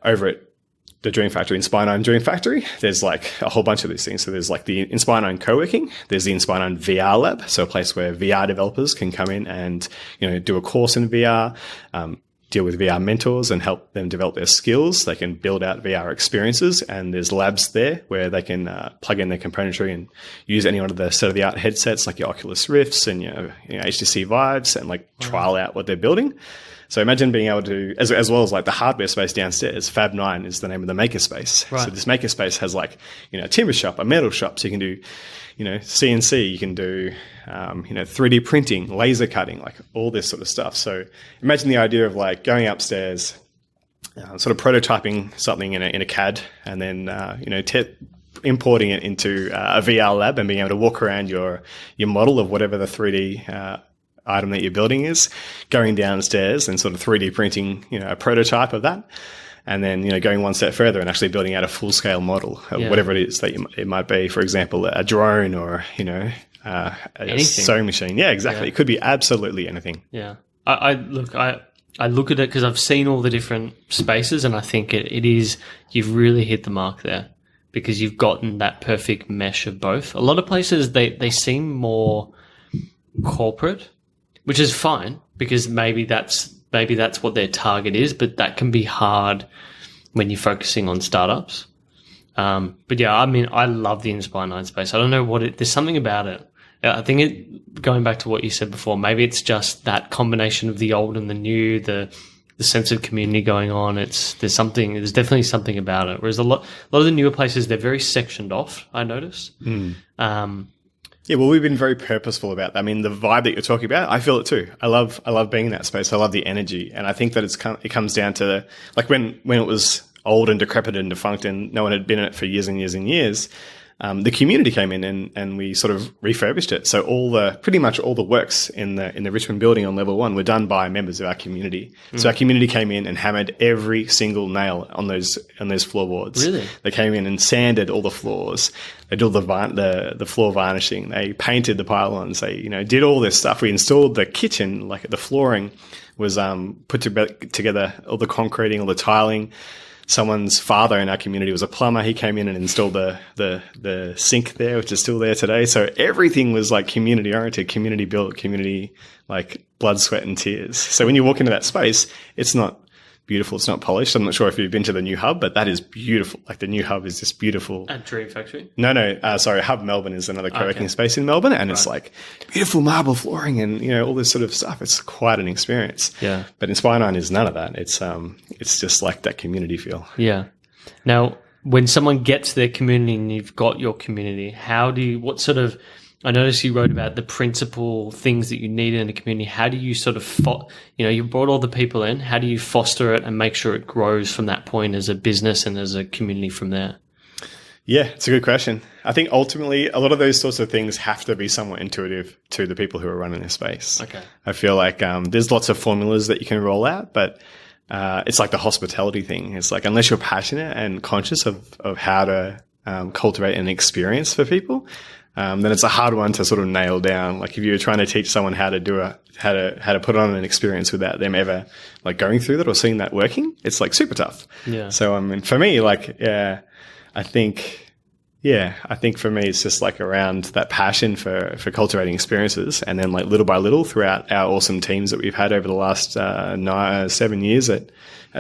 over at the Dream Factory, Inspire9 Dream Factory, there's like a whole bunch of these things. So there's like the Inspire9 co-working, there's the Inspire9 VR lab, so a place where VR developers can come in and do a course in VR, deal with VR mentors and help them develop their skills. They can build out VR experiences, and there's labs there where they can plug in their componentry and use any one of the state-of-the-art headsets like your Oculus Rifts and your HTC Vives, and like trial out what they're building. So imagine being able to, as well as like the hardware space downstairs, Fab 9 is the name of the makerspace. Right. So this makerspace has like, a timber shop, a metal shop. So you can do, CNC, you can do, 3D printing, laser cutting, like all this sort of stuff. So imagine the idea of like going upstairs, sort of prototyping something in a CAD, and then, importing it into a VR lab and being able to walk around your model of whatever the 3D, item that you're building is, going downstairs and sort of 3D printing, a prototype of that, and then, going one step further and actually building out a full scale model of whatever it is that it might be. For example, a drone or, a sewing machine. Yeah, exactly. Yeah. It could be absolutely anything. Yeah. I look at it because I've seen all the different spaces, and I think it is, you've really hit the mark there, because you've gotten that perfect mesh of both. A lot of places, they seem more corporate, which is fine, because maybe that's what their target is, but that can be hard when you're focusing on startups. But yeah, I mean, I love the Inspire9 space. I don't know there's something about it. I think going back to what you said before, maybe it's just that combination of the old and the new, the sense of community going on. There's definitely something about it. Whereas a lot of the newer places, they're very sectioned off, I notice. Yeah, well, we've been very purposeful about that. I mean, the vibe that you're talking about, I feel it too. I love being in that space. I love the energy. And I think that it comes down to, like, when it was old and decrepit and defunct and no one had been in it for years and years and years, the community came in and we sort of refurbished it. So pretty much all the works in the Richmond building on level 1 were done by members of our community. So our community came in and hammered every single nail on those floorboards. Really? They came in and sanded all the floors. They did the floor varnishing. They painted the pylons. They, did all this stuff. We installed the kitchen, like the flooring was put together, all the concreting, all the tiling. someone's father in our community was a plumber. He came in and installed the sink there, which is still there today. So everything was like community oriented, community built, community, like blood, sweat and tears. So when you walk into that space, it's not beautiful. It's not polished. I'm not sure if you've been to the new hub, but that is beautiful. Like the new hub is this beautiful. At Dream Factory? No. Sorry. Hub Melbourne is another co-working space in Melbourne. And it's like beautiful marble flooring and, all this sort of stuff. It's quite an experience. Yeah. But Inspire 9 is none of that. It's just like that community feel. Yeah. Now, when someone gets their community and you've got your community, I noticed you wrote about the principal things that you need in a community. How do you sort of, you brought all the people in. How do you foster it and make sure it grows from that point as a business and as a community from there? Yeah, it's a good question. I think ultimately a lot of those sorts of things have to be somewhat intuitive to the people who are running this space. Okay. I feel like there's lots of formulas that you can roll out, but it's like the hospitality thing. It's like unless you're passionate and conscious of how to cultivate an experience for people, then it's a hard one to sort of nail down. Like if you're trying to teach someone how to put on an experience without them ever like going through that or seeing that working, it's like super tough. Yeah. So for me, I think for me it's just like around that passion for cultivating experiences, and then like little by little throughout our awesome teams that we've had over the last 7 years at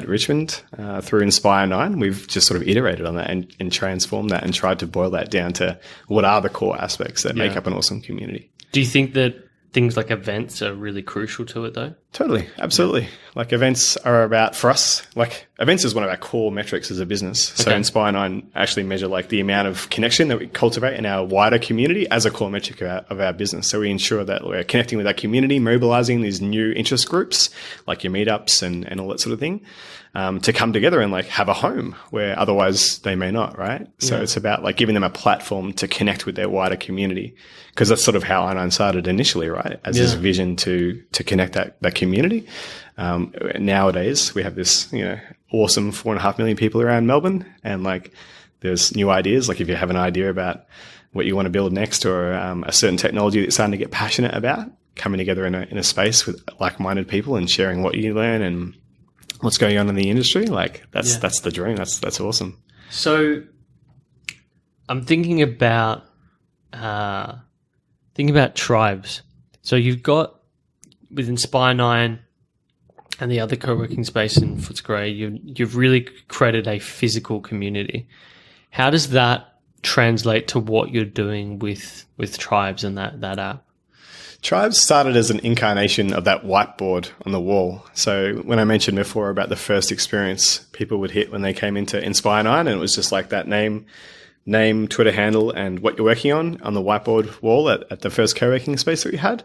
Richmond through Inspire 9, we've just sort of iterated on that and transformed that and tried to boil that down to what are the core aspects that make up an awesome community. Do you think that things like events are really crucial to it though? Totally. Absolutely. Yeah. Like events are about, for us, like events is one of our core metrics as a business. So Inspire 9 actually measure like the amount of connection that we cultivate in our wider community as a core metric of our business. So we ensure that we're connecting with our community, mobilizing these new interest groups, like your meetups and all that sort of thing, to come together and like have a home where otherwise they may not, right? So it's about like giving them a platform to connect with their wider community, because that's sort of how I9 started initially, right? As this vision to connect that community. Nowadays we have this, awesome 4.5 million people around Melbourne, and like there's new ideas. Like if you have an idea about what you want to build next, or a certain technology that you're starting to get passionate about, coming together in a space with like-minded people and sharing what you learn and what's going on in the industry, like that's the dream. That's awesome. So I'm thinking about tribes. So you've got with Inspire 9 and the other co-working space in Footscray, you've really created a physical community. How does that translate to what you're doing with Tribes and that app? Tribes started as an incarnation of that whiteboard on the wall. So when I mentioned before about the first experience people would hit when they came into Inspire 9, and it was just like that name, Twitter handle, and what you're working on the whiteboard wall at the first co-working space that we had.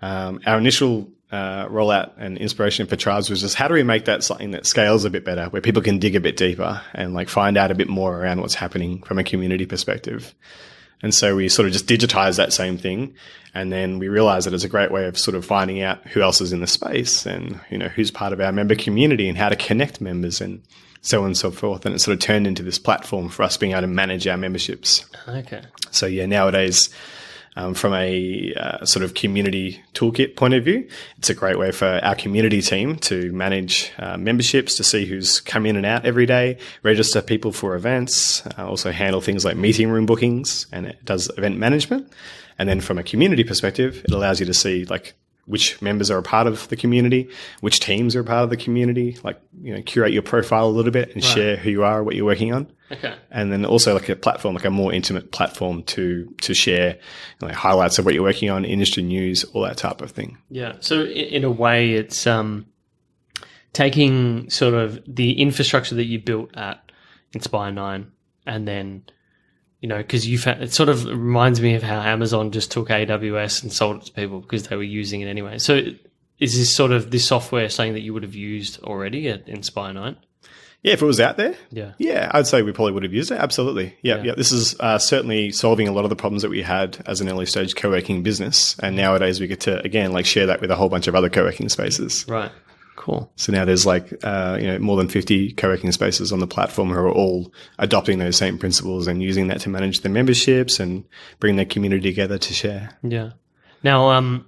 Our initial rollout and inspiration for Tribes was just how do we make that something that scales a bit better, where people can dig a bit deeper and like find out a bit more around what's happening from a community perspective. And so we sort of just digitized that same thing. And then we realized that it's a great way of sort of finding out who else is in the space and, who's part of our member community and how to connect members and so on and so forth. And it sort of turned into this platform for us being able to manage our memberships. Okay. So nowadays, from a sort of community toolkit point of view, it's a great way for our community team to manage memberships, to see who's come in and out every day, register people for events, also handle things like meeting room bookings, and it does event management. And then from a community perspective, it allows you to see like which members are a part of the community, which teams are a part of the community, like, curate your profile a little bit and share who you are, what you're working on. Okay. And then also like a platform, like a more intimate platform to share like highlights of what you're working on, industry news, all that type of thing. Yeah. So in a way, it's taking sort of the infrastructure that you built at Inspire 9 and then, because it sort of reminds me of how Amazon just took AWS and sold it to people because they were using it anyway. So is this sort of this software something that you would have used already at Inspire 9? Yeah, if it was out there. Yeah, I'd say we probably would have used it. Absolutely. Yeah. This is certainly solving a lot of the problems that we had as an early stage co-working business. And nowadays we get to, again, like share that with a whole bunch of other co-working spaces. Right. Cool. So now there's like, more than 50 co-working spaces on the platform who are all adopting those same principles and using that to manage their memberships and bring their community together to share. Yeah. Now,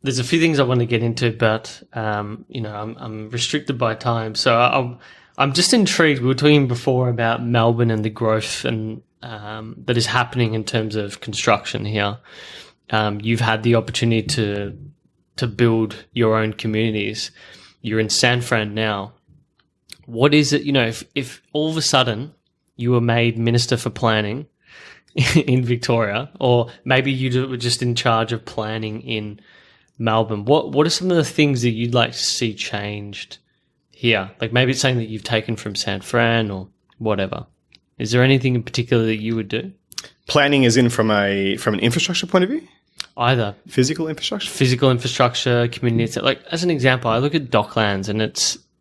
there's a few things I want to get into, but I'm restricted by time. So I'm just intrigued. We were talking before about Melbourne and the growth and that is happening in terms of construction here. You've had the opportunity to build your own communities. You're in San Fran now. What is it, if all of a sudden you were made Minister for Planning in Victoria, or maybe you were just in charge of planning in Melbourne, what are some of the things that you'd like to see changed here? Like maybe it's something that you've taken from San Fran or whatever. Is there anything in particular that you would do? Planning is in from an infrastructure point of view? Either. Physical infrastructure? Physical infrastructure, community. Like as an example, I look at Docklands and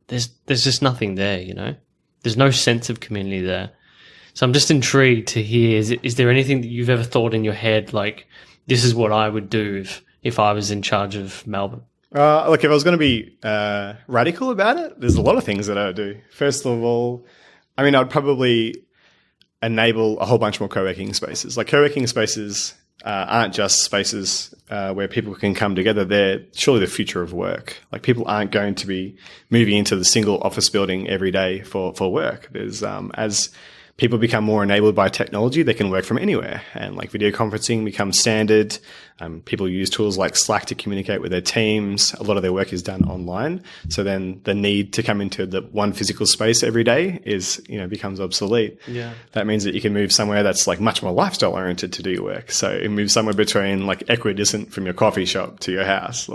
there's just nothing there, There's no sense of community there. So I'm just intrigued to hear, is there anything that you've ever thought in your head, like, this is what I would do if I was in charge of Melbourne? Look, if I was going to be radical about it, there's a lot of things that I would do. First of all, I'd probably enable a whole bunch more co-working spaces. Like co-working spaces aren't just spaces where people can come together. They're surely the future of work. Like people aren't going to be moving into the single office building every day for work. There's as people become more enabled by technology, they can work from anywhere. And like video conferencing becomes standard. People use tools like Slack to communicate with their teams. A lot of their work is done online. So then the need to come into the one physical space every day becomes obsolete. Yeah. That means that you can move somewhere that's like much more lifestyle oriented to do your work. So it moves somewhere between like equidistant from your coffee shop to your house,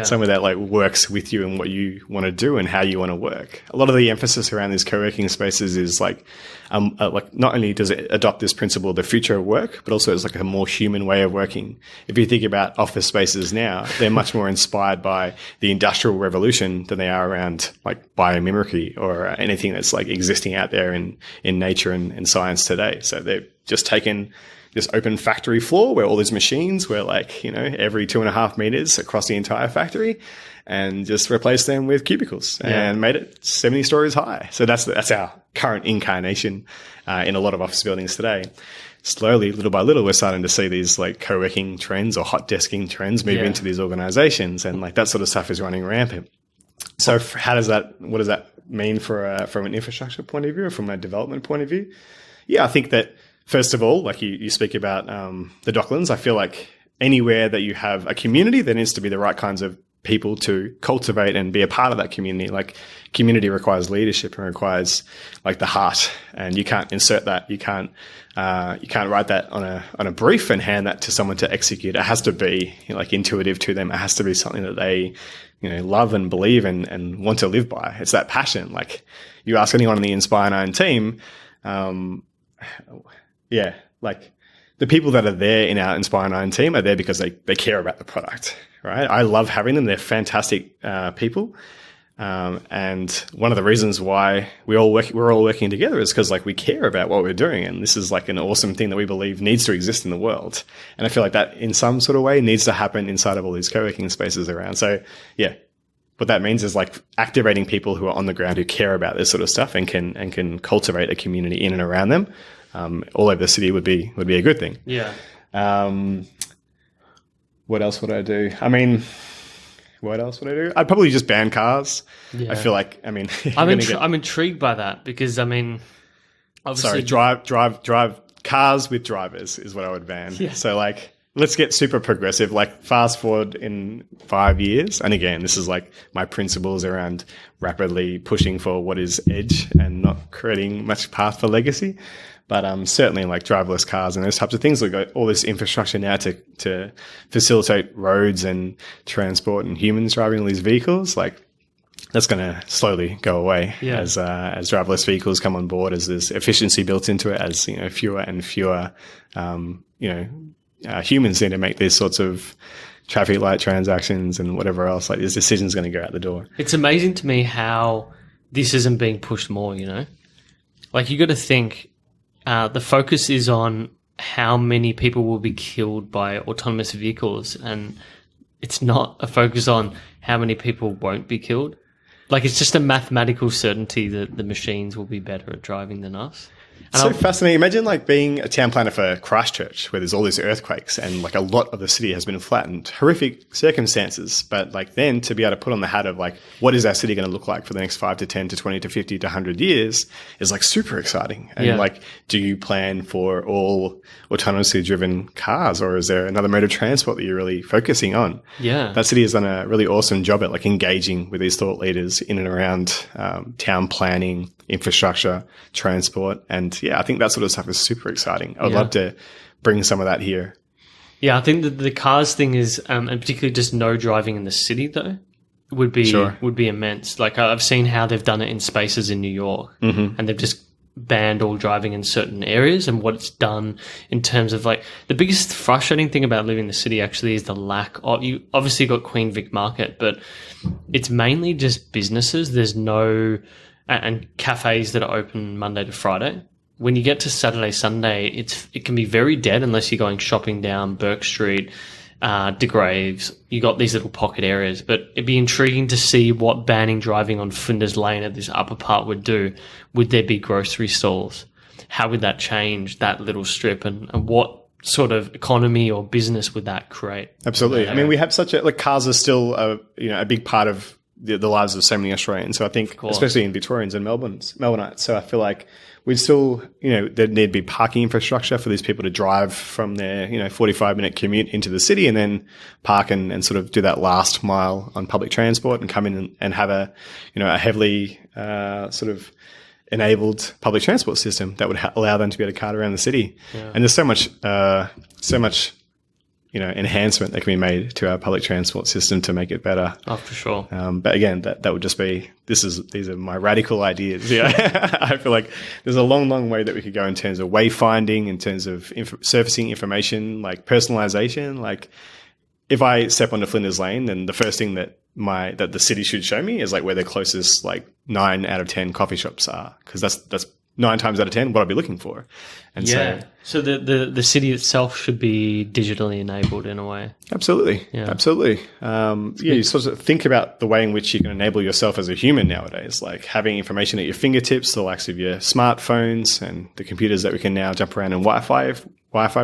somewhere that like works with you and what you want to do and how you want to work. A lot of the emphasis around these co-working spaces is like not only does it adopt this principle of the future of work, but also it's like a more human way of working. If you think about office spaces now, they're much more inspired by the Industrial Revolution than they are around like biomimicry or anything that's like existing out there in nature and science today. So they've just taken this open factory floor where all these machines were like, every 2.5 meters across the entire factory, and just replaced them with cubicles and made it 70 stories high. So that's our current incarnation in a lot of office buildings today. Slowly, little by little, we're starting to see these like co-working trends or hot desking trends move into these organizations, and like that sort of stuff is running rampant. So what does that mean from an infrastructure point of view or from a development point of view? Yeah, I think that first of all, like you speak about the Docklands, I feel like anywhere that you have a community, there needs to be the right kinds of people to cultivate and be a part of that community. Like community requires leadership and requires like the heart, and you can't insert that. You can't write that on a brief and hand that to someone to execute. It has to be like intuitive to them. It has to be something that they, love and believe and want to live by. It's that passion. Like you ask anyone on the Inspire 9 team, like the people that are there in our Inspire 9 team are there because they care about the product, right? I love having them. They're fantastic people. And one of the reasons why we're all working together is because like we care about what we're doing. And this is like an awesome thing that we believe needs to exist in the world. And I feel like that in some sort of way needs to happen inside of all these co-working spaces around. So yeah, what that means is like activating people who are on the ground who care about this sort of stuff and can cultivate a community in and around them. All over the city would be a good thing. Yeah. What else would I do? What else would I do? I'd probably just ban cars. Yeah. I feel like, I'm intrigued by that because, obviously. Drive cars with drivers is what I would ban. Yeah. So like, let's get super progressive, like fast forward in 5 years. And again, this is like my principles around rapidly pushing for what is edge and not creating much path for legacy. But certainly like driverless cars and those types of things. We've got all this infrastructure now to facilitate roads and transport and humans driving all these vehicles. Like that's going to slowly go away as driverless vehicles come on board, as there's efficiency built into it, as fewer and fewer humans need to make these sorts of traffic light transactions and whatever else. Like this decision's going to go out the door. It's amazing to me how this isn't being pushed more. Like you got to think. The focus is on how many people will be killed by autonomous vehicles, and it's not a focus on how many people won't be killed. Like it's just a mathematical certainty that the machines will be better at driving than us. And so fascinating. Imagine like being a town planner for Christchurch, where there's all these earthquakes and like a lot of the city has been flattened. Horrific circumstances. But like then to be able to put on the hat of like, what is our city going to look like for the next 5 to 10 to 20 to 50 to 100 years is like super exciting. And like, do you plan for all autonomously driven cars, or is there another mode of transport that you're really focusing on? Yeah. That city has done a really awesome job at like engaging with these thought leaders in and around town planning, infrastructure, transport. And yeah, I think that sort of stuff is super exciting. I would love to bring some of that here. Yeah, I think that the cars thing is, and particularly just no driving in the city though, would be immense. Like I've seen how they've done it in spaces in New York, and they've just banned all driving in certain areas, and what it's done in terms of like the biggest frustrating thing about living in the city actually is the lack of, you obviously got Queen Vic Market, but it's mainly just businesses. There's no, and cafes that are open Monday to Friday. When you get to Saturday, Sunday, it can be very dead unless you're going shopping down Burke Street, De Graves. You got these little pocket areas, but it'd be intriguing to see what banning driving on Flinders Lane at this upper part would do. Would there be grocery stalls? How would that change that little strip, and what sort of economy or business would that create? Absolutely. I mean, we have such a, like cars are still a big part of the lives of so many Australians. So I think, especially in Victorians and Melbourneites. So I feel like we'd still, there'd need to be parking infrastructure for these people to drive from their, 45-minute commute into the city and then park and sort of do that last mile on public transport and come in and have a heavily sort of enabled public transport system that would allow them to be able to cart around the city. Yeah. And there's so much enhancement that can be made to our public transport system to make it better. Oh, for sure. But again, that would just be, these are my radical ideas. Yeah. I feel like there's a long, long way that we could go in terms of wayfinding, in terms of surfacing information, like personalization. Like if I step onto Flinders Lane, then the first thing that the city should show me is like where the closest like 9 out of 10 coffee shops are. Cause that's 9 times out of 10 what I'll be looking for. And so the city itself should be digitally enabled in a way. Absolutely. Yeah. Absolutely. You sort of think about the way in which you can enable yourself as a human nowadays, like having information at your fingertips, the likes of your smartphones and the computers that we can now jump around and Wi-Fi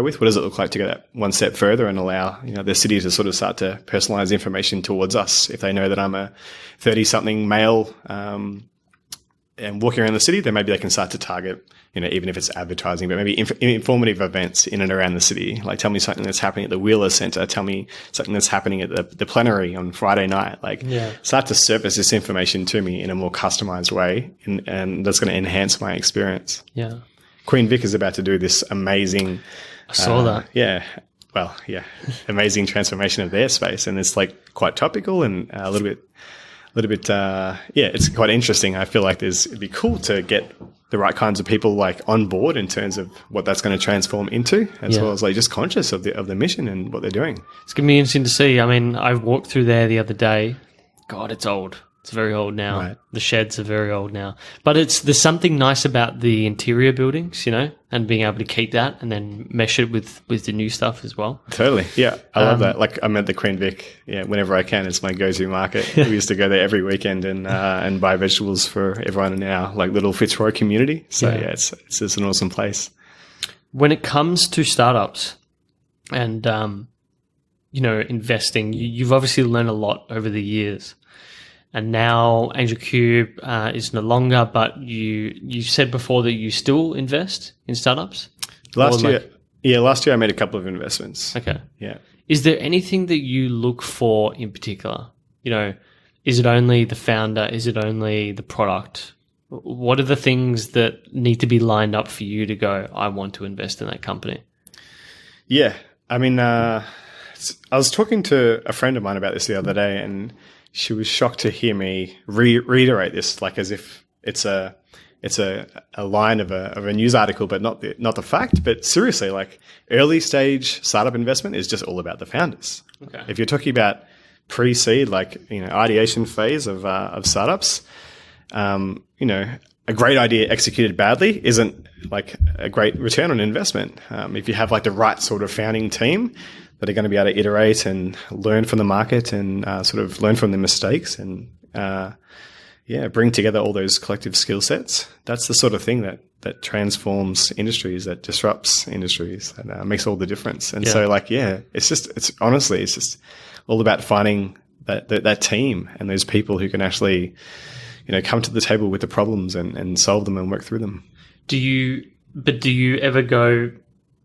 with. What does it look like to go that one step further and allow, the city to sort of start to personalize information towards us? If they know that I'm a 30-something male, and walking around the city, then maybe they can start to target, even if it's advertising, but maybe informative events in and around the city. Like tell me something that's happening at the Wheeler Centre. Tell me something that's happening at the plenary on Friday night. Start to surface this information to me in a more customized way. And that's going to enhance my experience. Yeah. Queen Vic is about to do this amazing. I saw that. Yeah. Well, yeah. Amazing transformation of their space. And it's like quite topical and a little bit, it's quite interesting. I feel like it'd be cool to get the right kinds of people like on board in terms of what that's going to transform into, as well as like just conscious of the mission and what they're doing. It's going to be interesting to see. I mean, I walked through there the other day. God, it's old. It's very old now. Right. The sheds are very old now. But there's something nice about the interior buildings, and being able to keep that and then mesh it with the new stuff as well. Totally. Yeah. I love that. Like I'm at the Queen Vic, whenever I can. It's my go-to market. We used to go there every weekend and buy vegetables for everyone in our like little Fitzroy community. So it's just an awesome place. When it comes to startups and, investing, you've obviously learned a lot over the years. And now AngelCube is no longer, but you said before that you still invest in startups? Last year I made a couple of investments. Okay. Yeah. Is there anything that you look for in particular? Is it only the founder? Is it only the product? What are the things that need to be lined up for you to go, I want to invest in that company? Yeah. I mean, I was talking to a friend of mine about this the other day, and she was shocked to hear me reiterate this, like as if it's a line of a news article, but not the fact. But seriously, like early stage startup investment is just all about the founders. Okay. If you're talking about pre-seed, like ideation phase of startups, a great idea executed badly isn't like a great return on investment. If you have like the right sort of founding team that are going to be able to iterate and learn from the market and sort of learn from the mistakes and bring together all those collective skill sets. That's the sort of thing that transforms industries, that disrupts industries, and makes all the difference. And so it's honestly just all about finding that team and those people who can actually, come to the table with the problems and solve them and work through them. Do you ever go,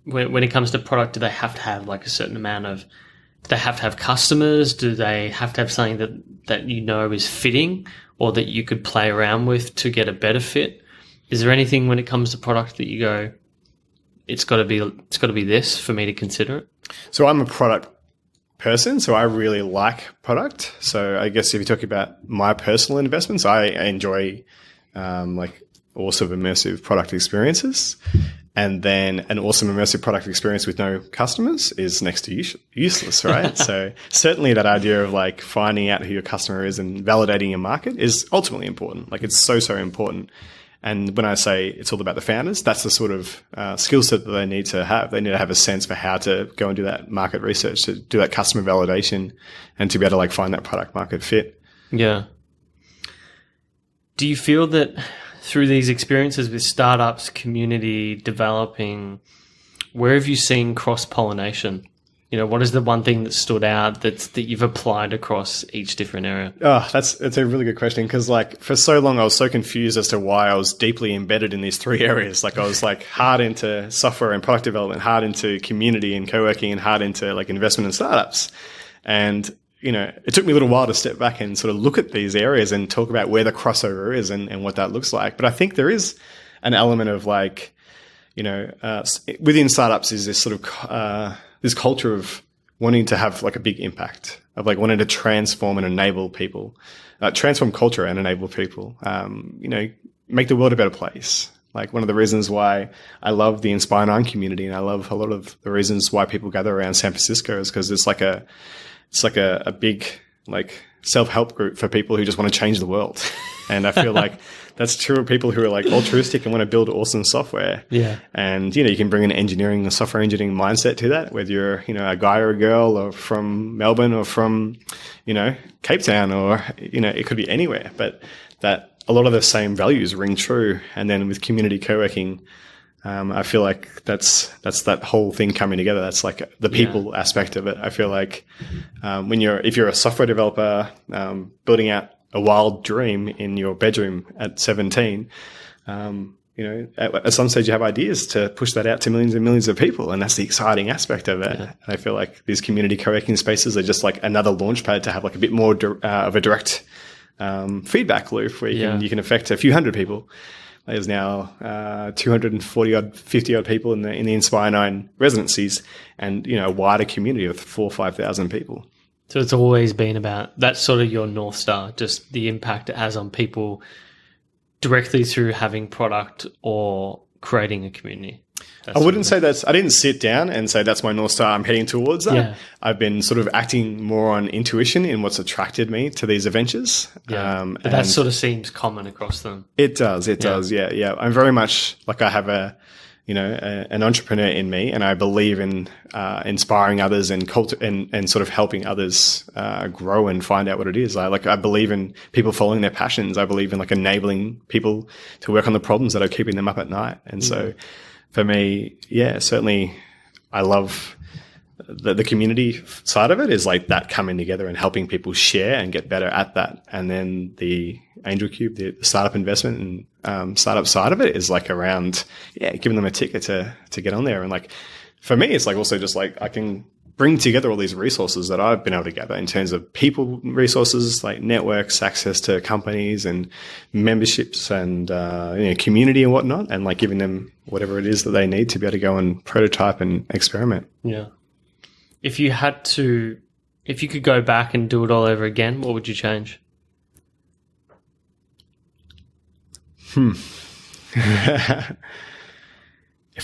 when it comes to product, do they have to have like a certain amount of, do they have to have customers? Do they have to have something that is fitting or that you could play around with to get a better fit? Is there anything when it comes to product that you go, it's got to be this for me to consider it? So I'm a product person, so I really like product. So I guess if you talk about my personal investments, I enjoy like awesome immersive product experiences. And then an awesome immersive product experience with no customers is next to useless, right? So certainly that idea of like finding out who your customer is and validating your market is ultimately important. Like it's so important. And when I say it's all about the founders, that's the sort of skill set that they need to have. They need to have a sense for how to go and do that market research, to do that customer validation, and to be able to like find that product market fit. Yeah. Do you feel that through these experiences with startups, community, developing, where have you seen cross-pollination? What is the one thing that stood out that you've applied across each different area? Oh, that's a really good question, because like for so long I was so confused as to why I was deeply embedded in these three areas. Like I was like hard into software and product development, hard into community and co-working, and hard into like investment and startups. And it took me a little while to step back and sort of look at these areas and talk about where the crossover is and what that looks like. But I think there is an element of like, within startups is this sort of this culture of wanting to have like a big impact, of like wanting to transform and enable people, transform culture and enable people, make the world a better place. Like one of the reasons why I love the Inspire 9 community, and I love a lot of the reasons why people gather around San Francisco, is because it's like a big like self-help group for people who just want to change the world. And I feel like that's true of people who are like altruistic and want to build awesome software. Yeah. And, you can bring an a software engineering mindset to that, whether you're, a guy or a girl, or from Melbourne or from, Cape Town, or, it could be anywhere, but that a lot of the same values ring true. And then with community co-working, I feel like that's that whole thing coming together. That's like the people aspect of it. I feel like if you're a software developer building out a wild dream in your bedroom at 17, at some stage you have ideas to push that out to millions and millions of people, and that's the exciting aspect of it. Yeah. And I feel like these community co-working spaces are just like another launch pad to have like a bit more of a direct feedback loop where you can affect a few hundred people. There's now 250 odd people in the Inspire 9 residencies, and a wider community of 4,000 or 5,000 people. So it's always been about, that's sort of your North Star, just the impact it has on people directly through having product or creating a community. I wouldn't say I didn't sit down and say that's my North Star, I'm heading towards that. Yeah. I've been sort of acting more on intuition in what's attracted me to these adventures. Yeah. But that sort of seems common across them. It does. Yeah. I'm very much like I have an entrepreneur in me, and I believe in inspiring others and sort of helping others grow and find out what it is. I believe in people following their passions. I believe in like enabling people to work on the problems that are keeping them up at night. And so for me, certainly I love the community side of it, is like that coming together and helping people share and get better at that. And then the AngelCube, the startup investment and startup side of it is like around, giving them a ticket to get on there. And like, for me, it's like also just like I can bring together all these resources that I've been able to gather in terms of people resources, like networks, access to companies and memberships and, community and whatnot, and like giving them whatever it is that they need to be able to go and prototype and experiment. Yeah. If you could go back and do it all over again, what would you change? If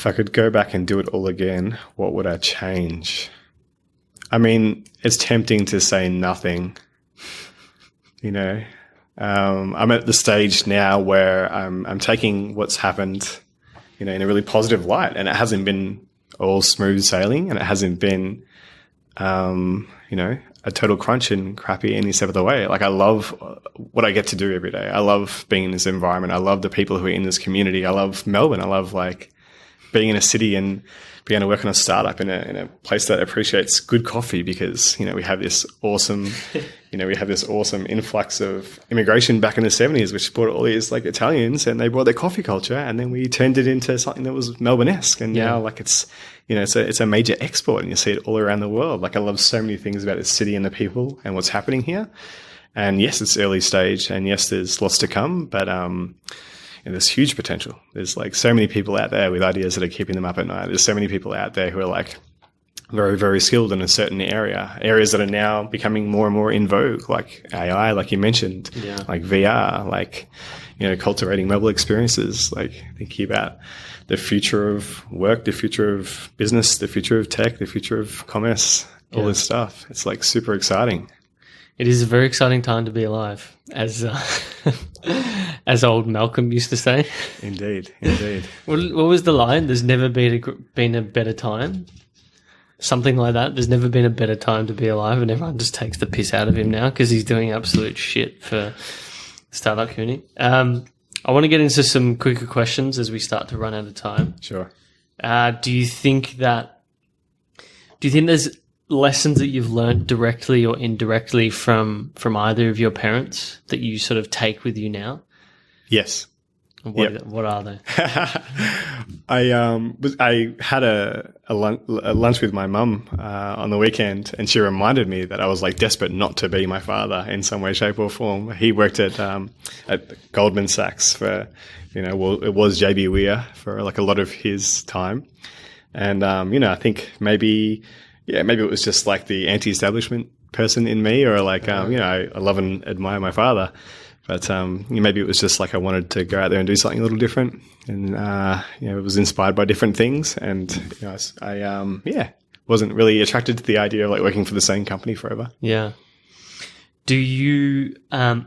I could go back and do it all again, what would I change? I mean, it's tempting to say nothing. I'm at the stage now where I'm taking what's happened, in a really positive light, and it hasn't been all smooth sailing, and it hasn't been, a total crunch and crappy any step of the way. Like I love what I get to do every day. I love being in this environment. I love the people who are in this community. I love Melbourne. I love like being in a city and being able to work on a startup in a place that appreciates good coffee, because, you know, we have this awesome, influx of immigration back in the 70s, which brought all these like Italians, and they brought their coffee culture, and then we turned it into something that was Melbourne-esque. And now like it's, you know, it's a major export, and you see it all around the world. Like I love so many things about this city and the people and what's happening here. And yes, it's early stage, and yes, there's lots to come, but, and there's huge potential. There's like so many people out there with ideas that are keeping them up at night. There's so many people out there who are like very, very skilled in a certain areas that are now becoming more and more in vogue, like AI, like you mentioned, like VR, like, you know, cultivating mobile experiences, like thinking about the future of work, the future of business, the future of tech, the future of commerce, all this stuff. It's like super exciting. It is a very exciting time to be alive, as old Malcolm used to say. Indeed. What was the line? There's never been a better time. Something like that. There's never been a better time to be alive, and everyone just takes the piss out of him now because he's doing absolute shit for the startup community. I want to get into some quicker questions as we start to run out of time. Sure. Do you think there's lessons that you've learned directly or indirectly from either of your parents that you sort of take with you now? Yes. What are they? I had a lunch with my mum on the weekend, and she reminded me that I was like desperate not to be my father in some way, shape, or form. He worked at Goldman Sachs for, you know, well, it was JB Weir for like a lot of his time, and you know, I think maybe it was just like the anti-establishment person in me, or like you know, I love and admire my father. But maybe it was just like I wanted to go out there and do something a little different, and you know, it was inspired by different things. And you know, I wasn't really attracted to the idea of like working for the same company forever. Yeah. Do you?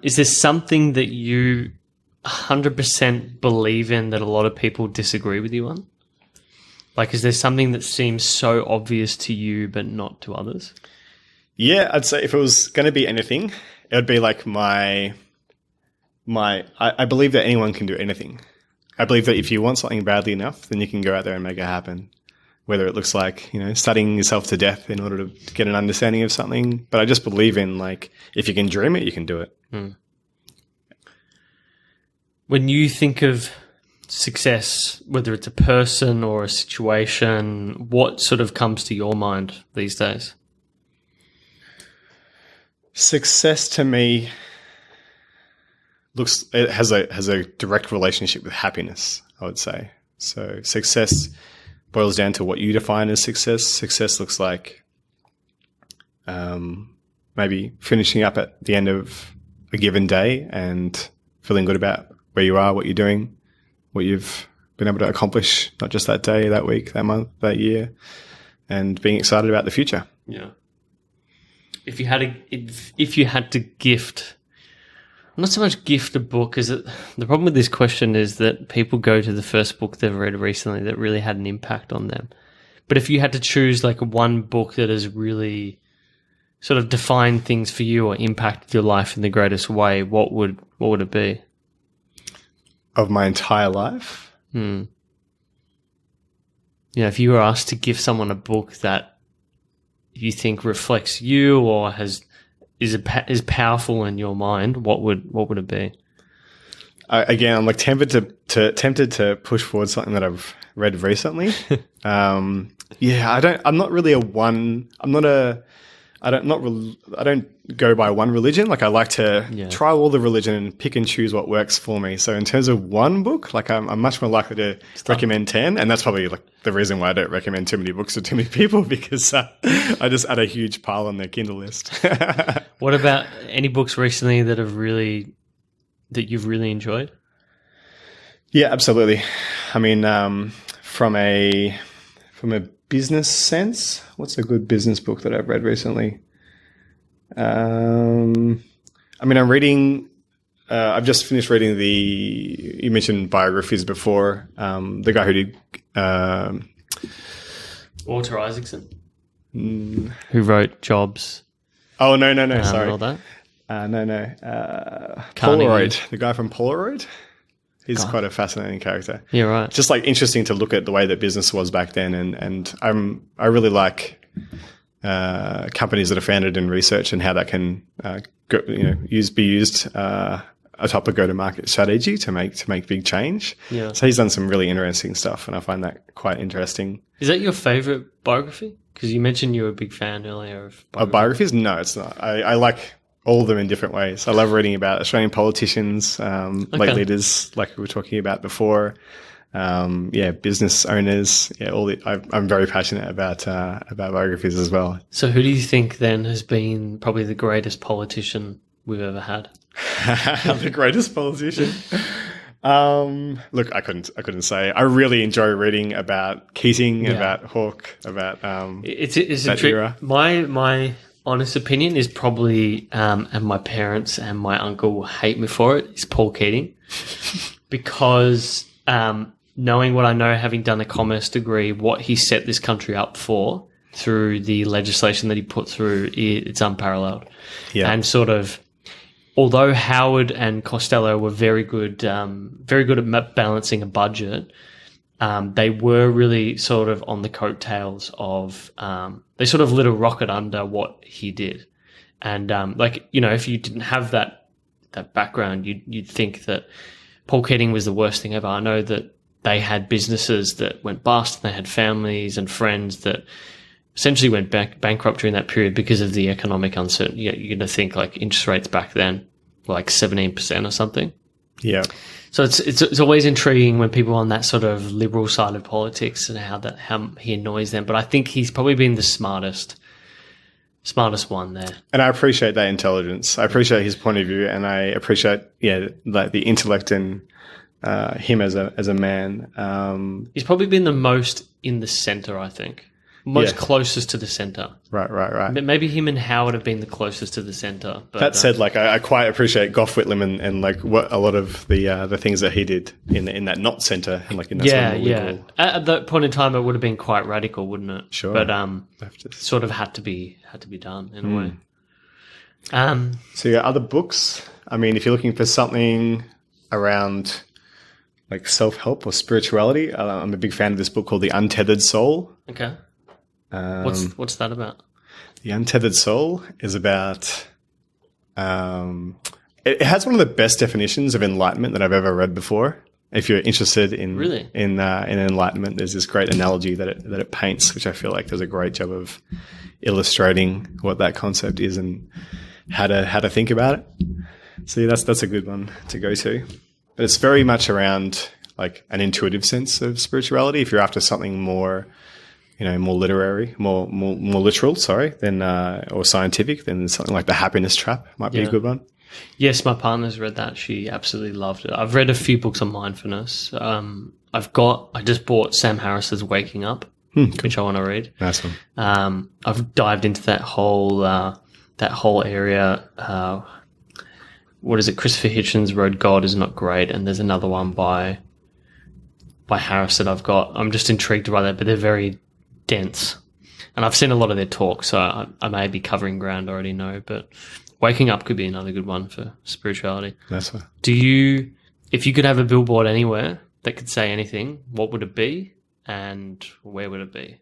Is there something that you 100% believe in that a lot of people disagree with you on? Like, is there something that seems so obvious to you but not to others? Yeah, I'd say if it was going to be anything, it would be like I believe that anyone can do anything. I believe that if you want something badly enough, then you can go out there and make it happen. Whether it looks like, you know, studying yourself to death in order to get an understanding of something. But I just believe in, like, if you can dream it, you can do it. Mm. When you think of success, whether it's a person or a situation, what sort of comes to your mind these days? Success to me it has a direct relationship with happiness, I would say. So success boils down to what you define as success. Success looks like maybe finishing up at the end of a given day and feeling good about where you are, what you're doing, what you've been able to accomplish, not just that day, that week, that month, that year, and being excited about the future. Yeah. If you had to gift, not so much gift a book, is it? The problem with this question is that people go to the first book they've read recently that really had an impact on them. But if you had to choose like one book that has really sort of defined things for you or impacted your life in the greatest way, what would it be? Of my entire life? Yeah, if you were asked to give someone a book that you think reflects you or is powerful in your mind, what would it be? Again, I'm like tempted to push forward something that I've read recently. I don't go by one religion. Like I like to try all the religion and pick and choose what works for me. So in terms of one book, like I'm much more likely to recommend 10, and that's probably like the reason why I don't recommend too many books to too many people, because I just add a huge pile on their Kindle list. What about any books recently that you've really enjoyed? Yeah, absolutely. I mean, from a business sense, what's a good business book that I've read recently? I mean, I've just finished reading you mentioned biographies before, the guy who did Walter Isaacson, who wrote Jobs. Oh, no, sorry. And all that. Polaroid, the guy from Polaroid. He's quite a fascinating character. Yeah, right. Just like interesting to look at the way that business was back then, and I really like companies that are founded in research and how that can be used atop a go-to-market strategy to make big change. Yeah. So he's done some really interesting stuff, and I find that quite interesting. Is that your favorite biography? Because you mentioned you were a big fan earlier of biographies. No, it's not. I like all of them in different ways. I love reading about Australian politicians, like leaders, like we were talking about before. Business owners. I'm very passionate about biographies as well. So who do you think then has been probably the greatest politician we've ever had? The greatest politician? Look, I couldn't say. I really enjoy reading about Keating, about Hawke, about it's that era. My honest opinion is probably, and my parents and my uncle hate me for it, is Paul Keating. Because knowing what I know, having done a commerce degree, what he set this country up for through the legislation that he put through, it's unparalleled. Yeah. And sort of, although Howard and Costello were very good at balancing a budget, they were really sort of on the coattails of, they sort of lit a rocket under what he did. And, if you didn't have that background, you'd think that Paul Keating was the worst thing ever. I know that they had businesses that went bust, and they had families and friends that essentially went bankrupt during that period because of the economic uncertainty. You're going to think like interest rates back then were like 17% or something. Yeah. So it's always intriguing when people on that sort of liberal side of politics and how he annoys them. But I think he's probably been the smartest one there. And I appreciate that intelligence. I appreciate his point of view, and I appreciate like the intellect and him as a man. He's probably been the most in the center, I think. Most closest to the center. Right. Maybe him and Howard have been the closest to the center. But, that said, like I quite appreciate Gough Whitlam and like what a lot of the things that he did in that not center and like in that sort of liberal. At that point in time, it would have been quite radical, wouldn't it? Sure. But sort of had to be done in a way. So yeah, other books. I mean, if you're looking for something around like self-help or spirituality, I'm a big fan of this book called The Untethered Soul. Okay. What's that about? The Untethered Soul is about it has one of the best definitions of enlightenment that I've ever read before. If you're interested in enlightenment, there's this great analogy that it paints, which I feel like does a great job of illustrating what that concept is and how to think about it. So yeah, that's a good one to go to. But it's very much around like an intuitive sense of spirituality. If you're after something more more literary, more literal, than or scientific, then something like The Happiness Trap might be a good one. Yes, my partner's read that. She absolutely loved it. I've read a few books on mindfulness. I just bought Sam Harris's Waking Up, which I want to read. Nice one. I've dived into that whole area. What is it? Christopher Hitchens wrote God Is Not Great, and there's another one by Harris that I've got. I'm just intrigued by that, but they're very dense. And I've seen a lot of their talk, so I may be covering ground I already know, but Waking Up could be another good one for spirituality. That's one. If you could have a billboard anywhere that could say anything, what would it be and where would it be?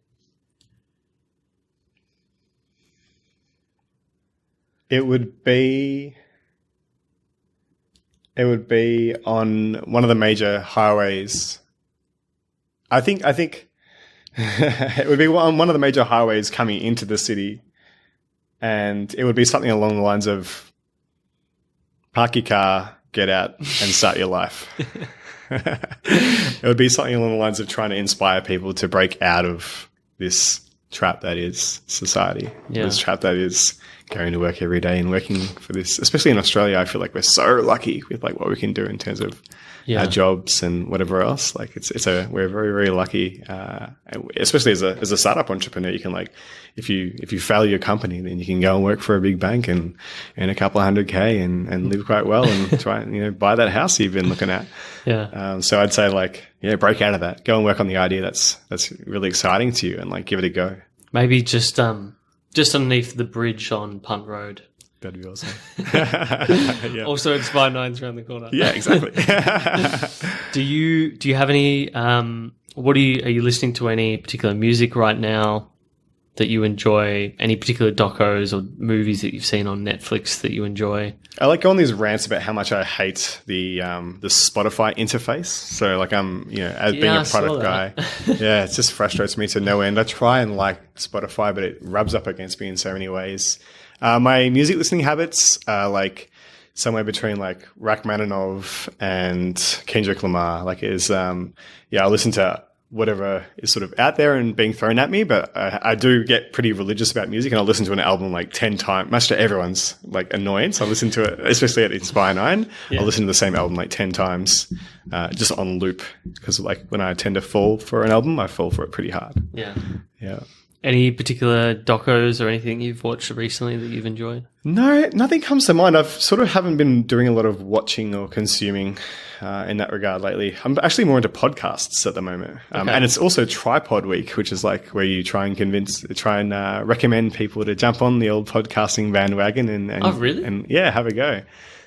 It would be on one of the major highways. I think it would be on one of the major highways coming into the city, and it would be something along the lines of park your car, get out, and start your life. It would be something along the lines of trying to inspire people to break out of this trap that is society, this trap that is going to work every day and working for this. Especially in Australia, I feel like we're so lucky with like what we can do in terms of our jobs and whatever else. Like we're very, very lucky, especially as a startup entrepreneur. You can like, if you fail your company, then you can go and work for a big bank and earn a couple of $100K and live quite well and try and buy that house you've been looking at. So I'd say like break out of that, go and work on the idea that's really exciting to you and like give it a go. Maybe just Just underneath the bridge on Punt Road. That'd be awesome. Yeah. Also, it's by 9's around the corner. Yeah, exactly. Do you have any? Are you listening to any particular music right now that you enjoy? Any particular docos or movies that you've seen on Netflix that you enjoy? I like going these rants about how much I hate the Spotify interface. So like as being a product guy, yeah, it just frustrates me to no end. I try and like Spotify, but it rubs up against me in so many ways. My music listening habits are like somewhere between like Rachmaninoff and Kendrick Lamar. Like I listen to whatever is sort of out there and being thrown at me, but I do get pretty religious about music, and I'll listen to an album like 10 times, much to everyone's like annoyance. I listen to it, especially at Inspire 9. Yeah. I'll listen to the same album like 10 times, just on loop, because like when I tend to fall for an album, I fall for it pretty hard. Yeah. Yeah. Any particular docos or anything you've watched recently that you've enjoyed? No, nothing comes to mind. I've sort of haven't been doing a lot of watching or consuming in that regard lately. I'm actually more into podcasts at the moment. And it's also Tripod Week, which is like where you try and recommend people to jump on the old podcasting bandwagon and oh, really? And yeah, have a go.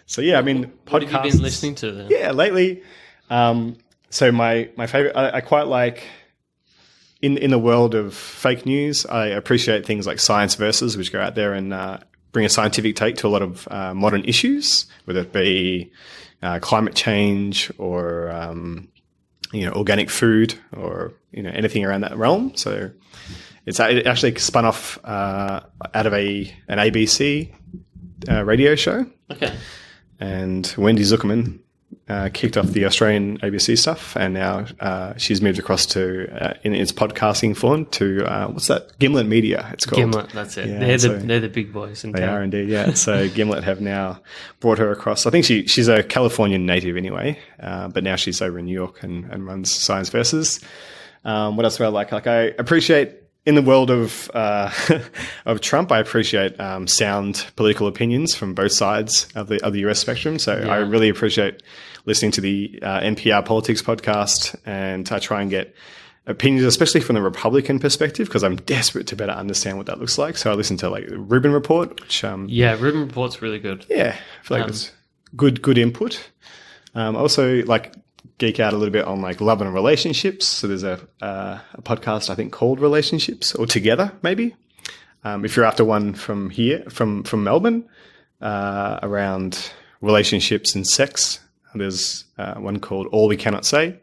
So yeah, I mean, podcasts. What have you been listening to then? Yeah, lately. So my favorite, I quite like. In the world of fake news, I appreciate things like Science Versus, which go out there and bring a scientific take to a lot of modern issues, whether it be climate change or organic food or anything around that realm. So it actually spun off out of an ABC radio show. Okay. And Wendy Zuckerman kicked off the Australian ABC stuff, and now she's moved across to in its podcasting form to what's that? Gimlet Media. It's called Gimlet. That's it. Yeah, they're the big boys. They are indeed. Yeah. So Gimlet have now brought her across. I think she's a Californian native anyway, but now she's over in New York and runs Science Versus. What else do I like? Like I appreciate. In the world of Trump, I appreciate sound political opinions from both sides of the US spectrum. So I really appreciate listening to the NPR Politics podcast, and I try and get opinions, especially from the Republican perspective, because I'm desperate to better understand what that looks like. So I listen to like Rubin Report, which Rubin Report's really good. Yeah, I feel like it's good input. Also like. Geek out a little bit on like love and relationships. So there's a podcast I think called Relationships or Together maybe. If you're after one from here from Melbourne around relationships and sex, there's one called All We Cannot Say.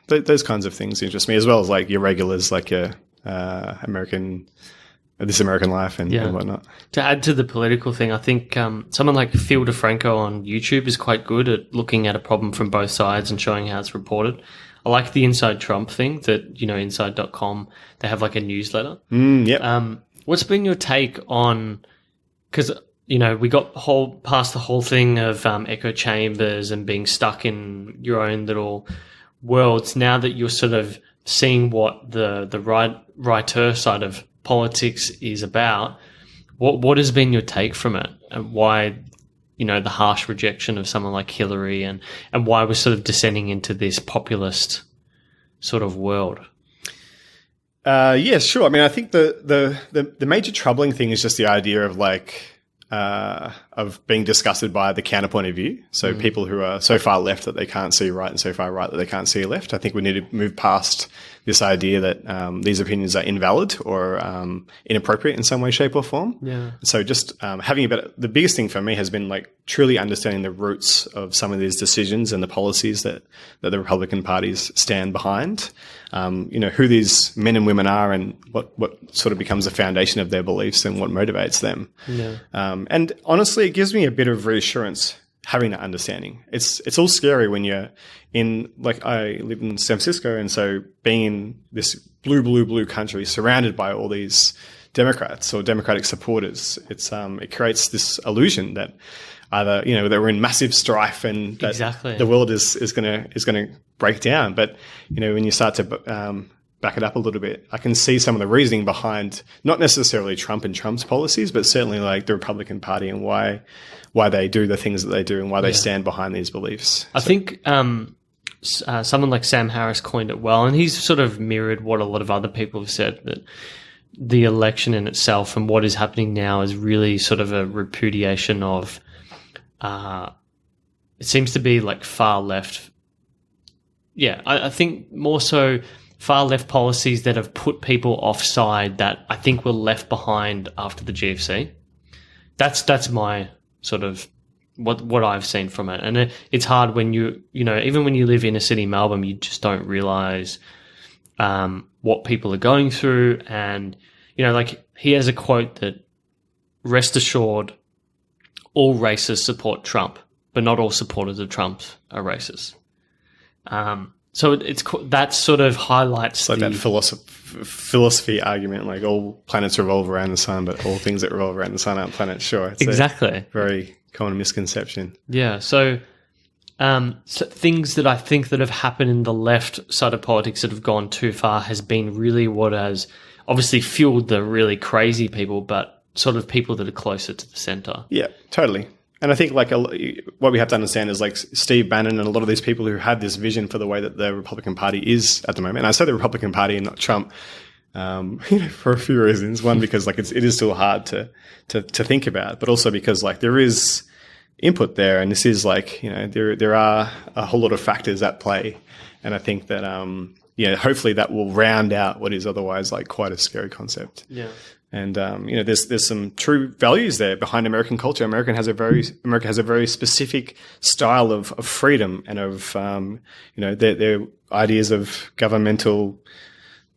Those kinds of things interest me, as well as like your regulars like your This American Life and whatnot. To add to the political thing, I think someone like Phil DeFranco on YouTube is quite good at looking at a problem from both sides and showing how it's reported. I like the Inside Trump thing that, inside.com, they have like a newsletter. What's been your take on, because, we got past the whole thing of echo chambers and being stuck in your own little worlds. Now that you're sort of seeing what the writer side of politics is about, what has been your take from it, and why the harsh rejection of someone like Hillary, and why we're sort of descending into this populist sort of world? Sure. I mean, I think the major troubling thing is just the idea of of being disgusted by the counterpoint of view. So people who are so far left that they can't see right and so far right that they can't see left. I think we need to move past this idea that these opinions are invalid or inappropriate in some way, shape or form. Yeah. So just having the biggest thing for me has been like truly understanding the roots of some of these decisions and the policies that the Republican parties stand behind. Who these men and women are and what sort of becomes the foundation of their beliefs and what motivates them. Yeah. And honestly, it gives me a bit of reassurance having that understanding. It's all scary when you're in, like, I live in San Francisco, and so being in this blue country surrounded by all these Democrats or Democratic supporters, it creates this illusion that either, that we're in massive strife and that the world is gonna break down. But, when you start to back it up a little bit, I can see some of the reasoning behind not necessarily Trump and Trump's policies, but certainly like the Republican Party and why they do the things that they do and why they stand behind these beliefs. I think someone like Sam Harris coined it well, and he's sort of mirrored what a lot of other people have said, that the election in itself and what is happening now is really sort of a repudiation of, it seems to be like far left. Yeah, I think more so far left policies that have put people offside that I think were left behind after the GFC. That's my sort of what I've seen from it. And it's hard when you know, even when you live in a city, Melbourne, you just don't realize what people are going through. And, you know, like he has a quote that, rest assured, all racists support Trump, but not all supporters of Trump are racist. So that sort of highlights it's like that philosophy argument, like all planets revolve around the sun, but all things that revolve around the sun aren't planets. Sure. It's exactly. a very common misconception. Yeah. So things that I think that have happened in the left side of politics that have gone too far has been really what has obviously fueled the really crazy people, but sort of people that are closer to the center. Yeah, totally. And I think like what we have to understand is like Steve Bannon and a lot of these people who have this vision for the way that the Republican Party is at the moment. And I say the Republican Party and not Trump, for a few reasons. One, because like it is still hard to think about, but also because like there is input there, and this is like, you know, there are a whole lot of factors at play. And I think that hopefully that will round out what is otherwise like quite a scary concept. Yeah. And there's some true values there behind American culture. America has a very specific style of freedom and of their ideas of governmental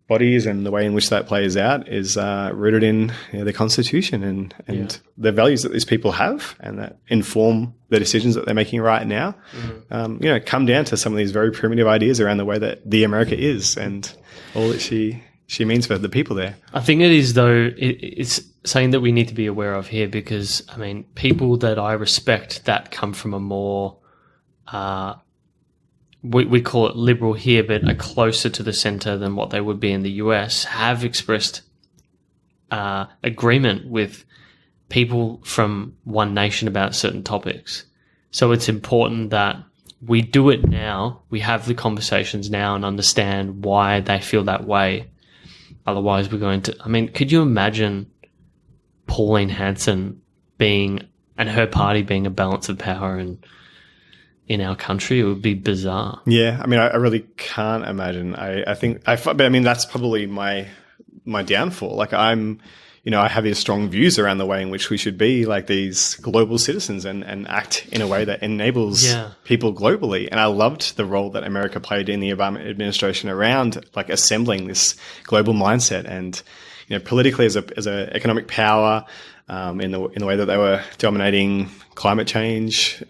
bodies, and the way in which that plays out is rooted in the Constitution and the values that these people have, and that inform the decisions that they're making right now. Mm-hmm. Come down to some of these very primitive ideas around the way that the America is and all that she means for the people there. I think it is, though, it's something that we need to be aware of here, because, I mean, people that I respect that come from a more, we call it liberal here, but are closer to the center than what they would be in the US, have expressed agreement with people from One Nation about certain topics. So it's important that we do it now, we have the conversations now and understand why they feel that way. Otherwise, we're going to... I mean, could you imagine Pauline Hanson and her party being a balance of power in our country? It would be bizarre. Yeah, I mean, I really can't imagine. But I mean, that's probably my downfall. Like I have these strong views around the way in which we should be like these global citizens and act in a way that enables people globally. And I loved the role that America played in the Obama administration around like assembling this global mindset, and politically as a economic power, in the way that they were dominating climate change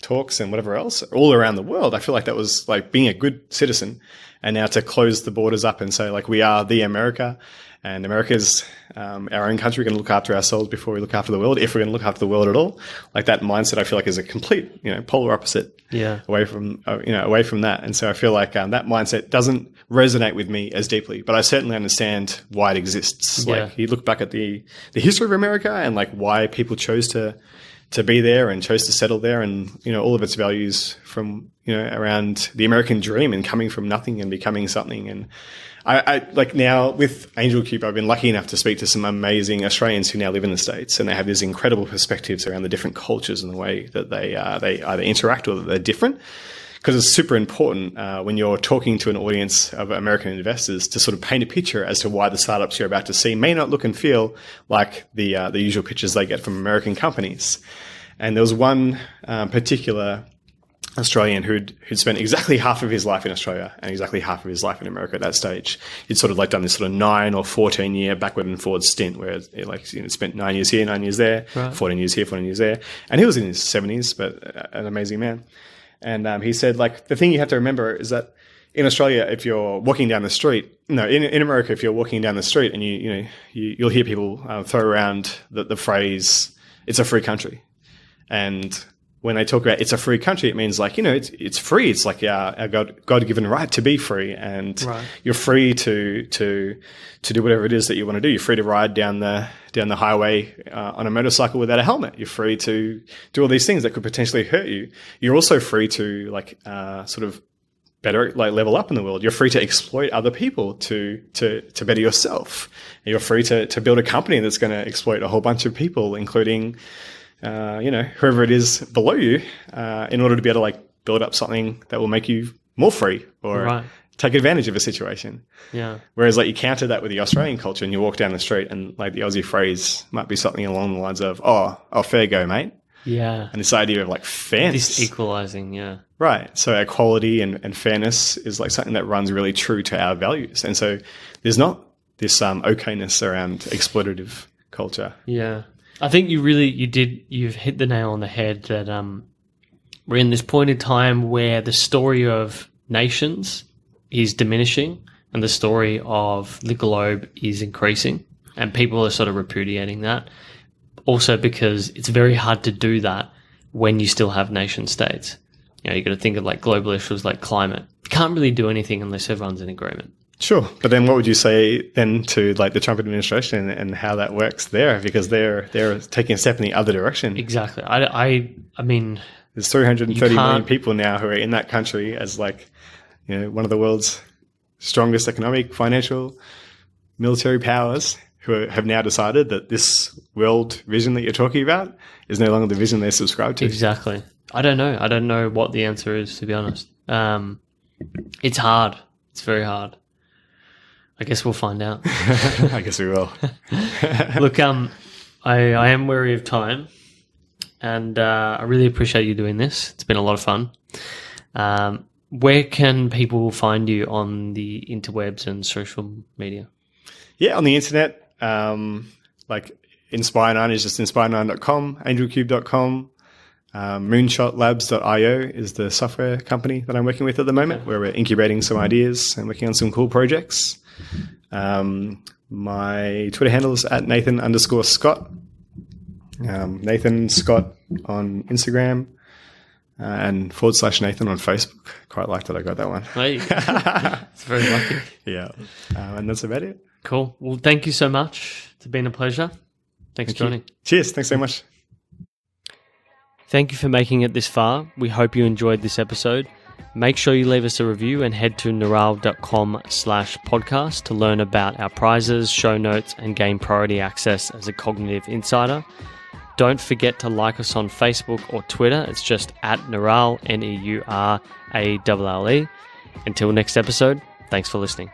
talks and whatever else all around the world. I feel like that was like being a good citizen. And now to close the borders up and say like we are the America. And America's our own country. We're going to look after ourselves before we look after the world, if we're going to look after the world at all. Like that mindset, I feel like is a complete, polar opposite. Away from that. And so I feel like that mindset doesn't resonate with me as deeply. But I certainly understand why it exists. Yeah. Like you look back at the history of America and like why people chose to be there and chose to settle there, and all of its values from around the American dream and coming from nothing and becoming something. And I like now with AngelCube, I've been lucky enough to speak to some amazing Australians who now live in the States, and they have these incredible perspectives around the different cultures and the way that they either interact or that they're different. Because it's super important when you're talking to an audience of American investors to sort of paint a picture as to why the startups you're about to see may not look and feel like the usual pictures they get from American companies. And there was one particular Australian who'd spent exactly half of his life in Australia and exactly half of his life in America at that stage. He'd sort of like done this sort of 9 or 14 year backward and forward stint where it spent 9 years here, 9 years there, right. 14 years here, 14 years there. And he was in his 70s, but an amazing man. And he said, like, the thing you have to remember is that in Australia, if you're walking down the street, in America, if you're walking down the street and you'll hear people throw around the phrase, "It's a free country." And when they talk about it's a free country, it means like, it's free. It's like our God-given right to be free. And right. You're free to do whatever it is that you want to do. You're free to ride down the highway on a motorcycle without a helmet. You're free to do all these things that could potentially hurt you. You're also free to sort of better, like level up in the world. You're free to exploit other people to better yourself. You're free to build a company that's going to exploit a whole bunch of people, including, whoever it is below you, in order to be able to like build up something that will make you more free or take advantage of a situation. Yeah. Whereas like you counter that with the Australian culture and you walk down the street and like the Aussie phrase might be something along the lines of, oh, fair go, mate. Yeah. And this idea of like fairness. This equalizing, yeah. Right. So equality and fairness is like something that runs really true to our values. And so there's not this okayness around exploitative culture. Yeah. I think you've hit the nail on the head that we're in this point in time where the story of nations is diminishing and the story of the globe is increasing, and people are sort of repudiating that. Also because it's very hard to do that when you still have nation states. You got to think of like global issues like climate. You can't really do anything unless everyone's in agreement. Sure. But then what would you say then to like the Trump administration and how that works there? Because they're taking a step in the other direction. Exactly. I mean, there's 330 million people now who are in that country as like, one of the world's strongest economic, financial, military powers who have now decided that this world vision that you're talking about is no longer the vision they subscribe to. Exactly. I don't know. I don't know what the answer is, to be honest. It's hard. It's very hard. I guess we'll find out. I guess we will. Look, I am wary of time, and I really appreciate you doing this. It's been a lot of fun. Where can people find you on the interwebs and social media? Yeah, on the internet. Like Inspire9 is just inspire9.com, AngelCube.com, moonshotlabs.io is the software company that I'm working with at the moment, where we're incubating some ideas and working on some cool projects. My Twitter handle is at Nathan_Scott. Nathan Scott on Instagram, and /Nathan on Facebook. Quite like that I got that one. Hey, it's very lucky. Yeah. And that's about it. Cool. Well, thank you so much. It's been a pleasure. Thanks for joining. Cheers. Thanks so much. Thank you for making it this far. We hope you enjoyed this episode. Make sure you leave us a review and head to neuralle.com/podcast to learn about our prizes, show notes, and gain priority access as a cognitive insider. Don't forget to like us on Facebook or Twitter. It's just at Neuralle, Neuralle. Until next episode, thanks for listening.